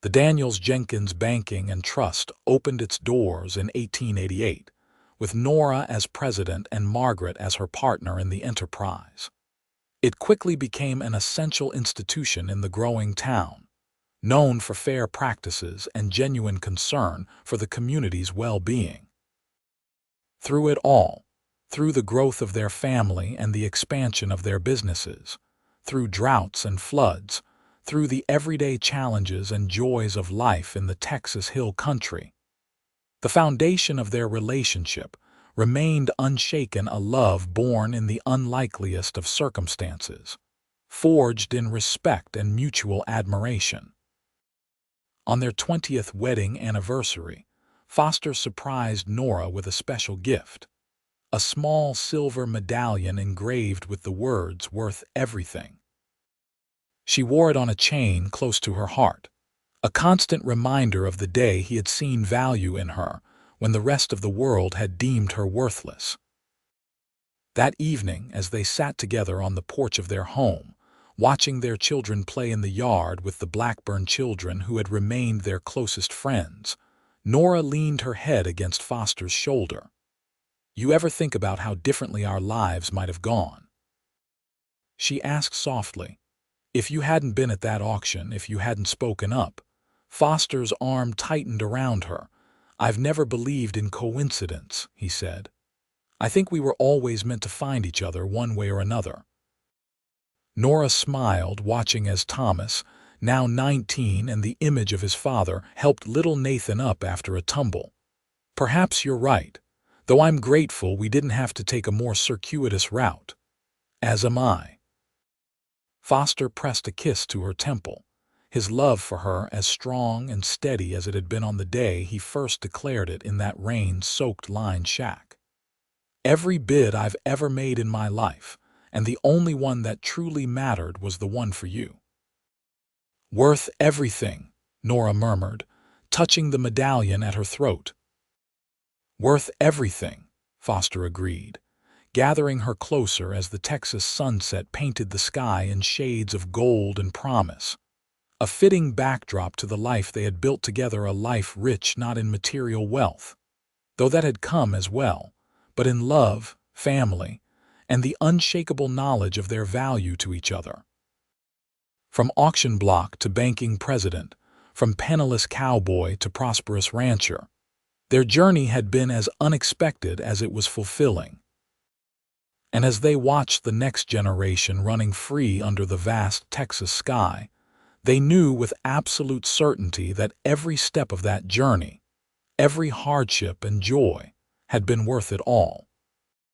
Speaker 1: The Daniels Jenkins Banking and Trust opened its doors in 1888, with Nora as president and Margaret as her partner in the enterprise. It quickly became an essential institution in the growing town, known for fair practices and genuine concern for the community's well-being. Through it all, through the growth of their family and the expansion of their businesses, through droughts and floods, through the everyday challenges and joys of life in the Texas Hill Country, the foundation of their relationship remained unshaken, a love born in the unlikeliest of circumstances, forged in respect and mutual admiration. On their 20th wedding anniversary, Foster surprised Nora with a special gift, a small silver medallion engraved with the words "Worth Everything." She wore it on a chain close to her heart, a constant reminder of the day he had seen value in her when the rest of the world had deemed her worthless. That evening, as they sat together on the porch of their home, watching their children play in the yard with the Blackburn children who had remained their closest friends, Nora leaned her head against Foster's shoulder. "You ever think about how differently our lives might have gone?" she asked softly. "If you hadn't been at that auction, if you hadn't spoken up." Foster's arm tightened around her. "I've never believed in coincidence," he said. "I think we were always meant to find each other one way or another." Nora smiled, watching as Thomas, now 19 and the image of his father, helped little Nathan up after a tumble. "Perhaps you're right, though I'm grateful we didn't have to take a more circuitous route." "As am I." Foster pressed a kiss to her temple, his love for her as strong and steady as it had been on the day he first declared it in that rain-soaked lined shack. "Every bid I've ever made in my life, and the only one that truly mattered, was the one for you." "Worth everything," Nora murmured, touching the medallion at her throat. "Worth everything," Foster agreed, gathering her closer as the Texas sunset painted the sky in shades of gold and promise, a fitting backdrop to the life they had built together, a life rich not in material wealth, though that had come as well, but in love, family, and the unshakable knowledge of their value to each other. From auction block to banking president, from penniless cowboy to prosperous rancher, their journey had been as unexpected as it was fulfilling. And as they watched the next generation running free under the vast Texas sky, they knew with absolute certainty that every step of that journey, every hardship and joy, had been worth it all.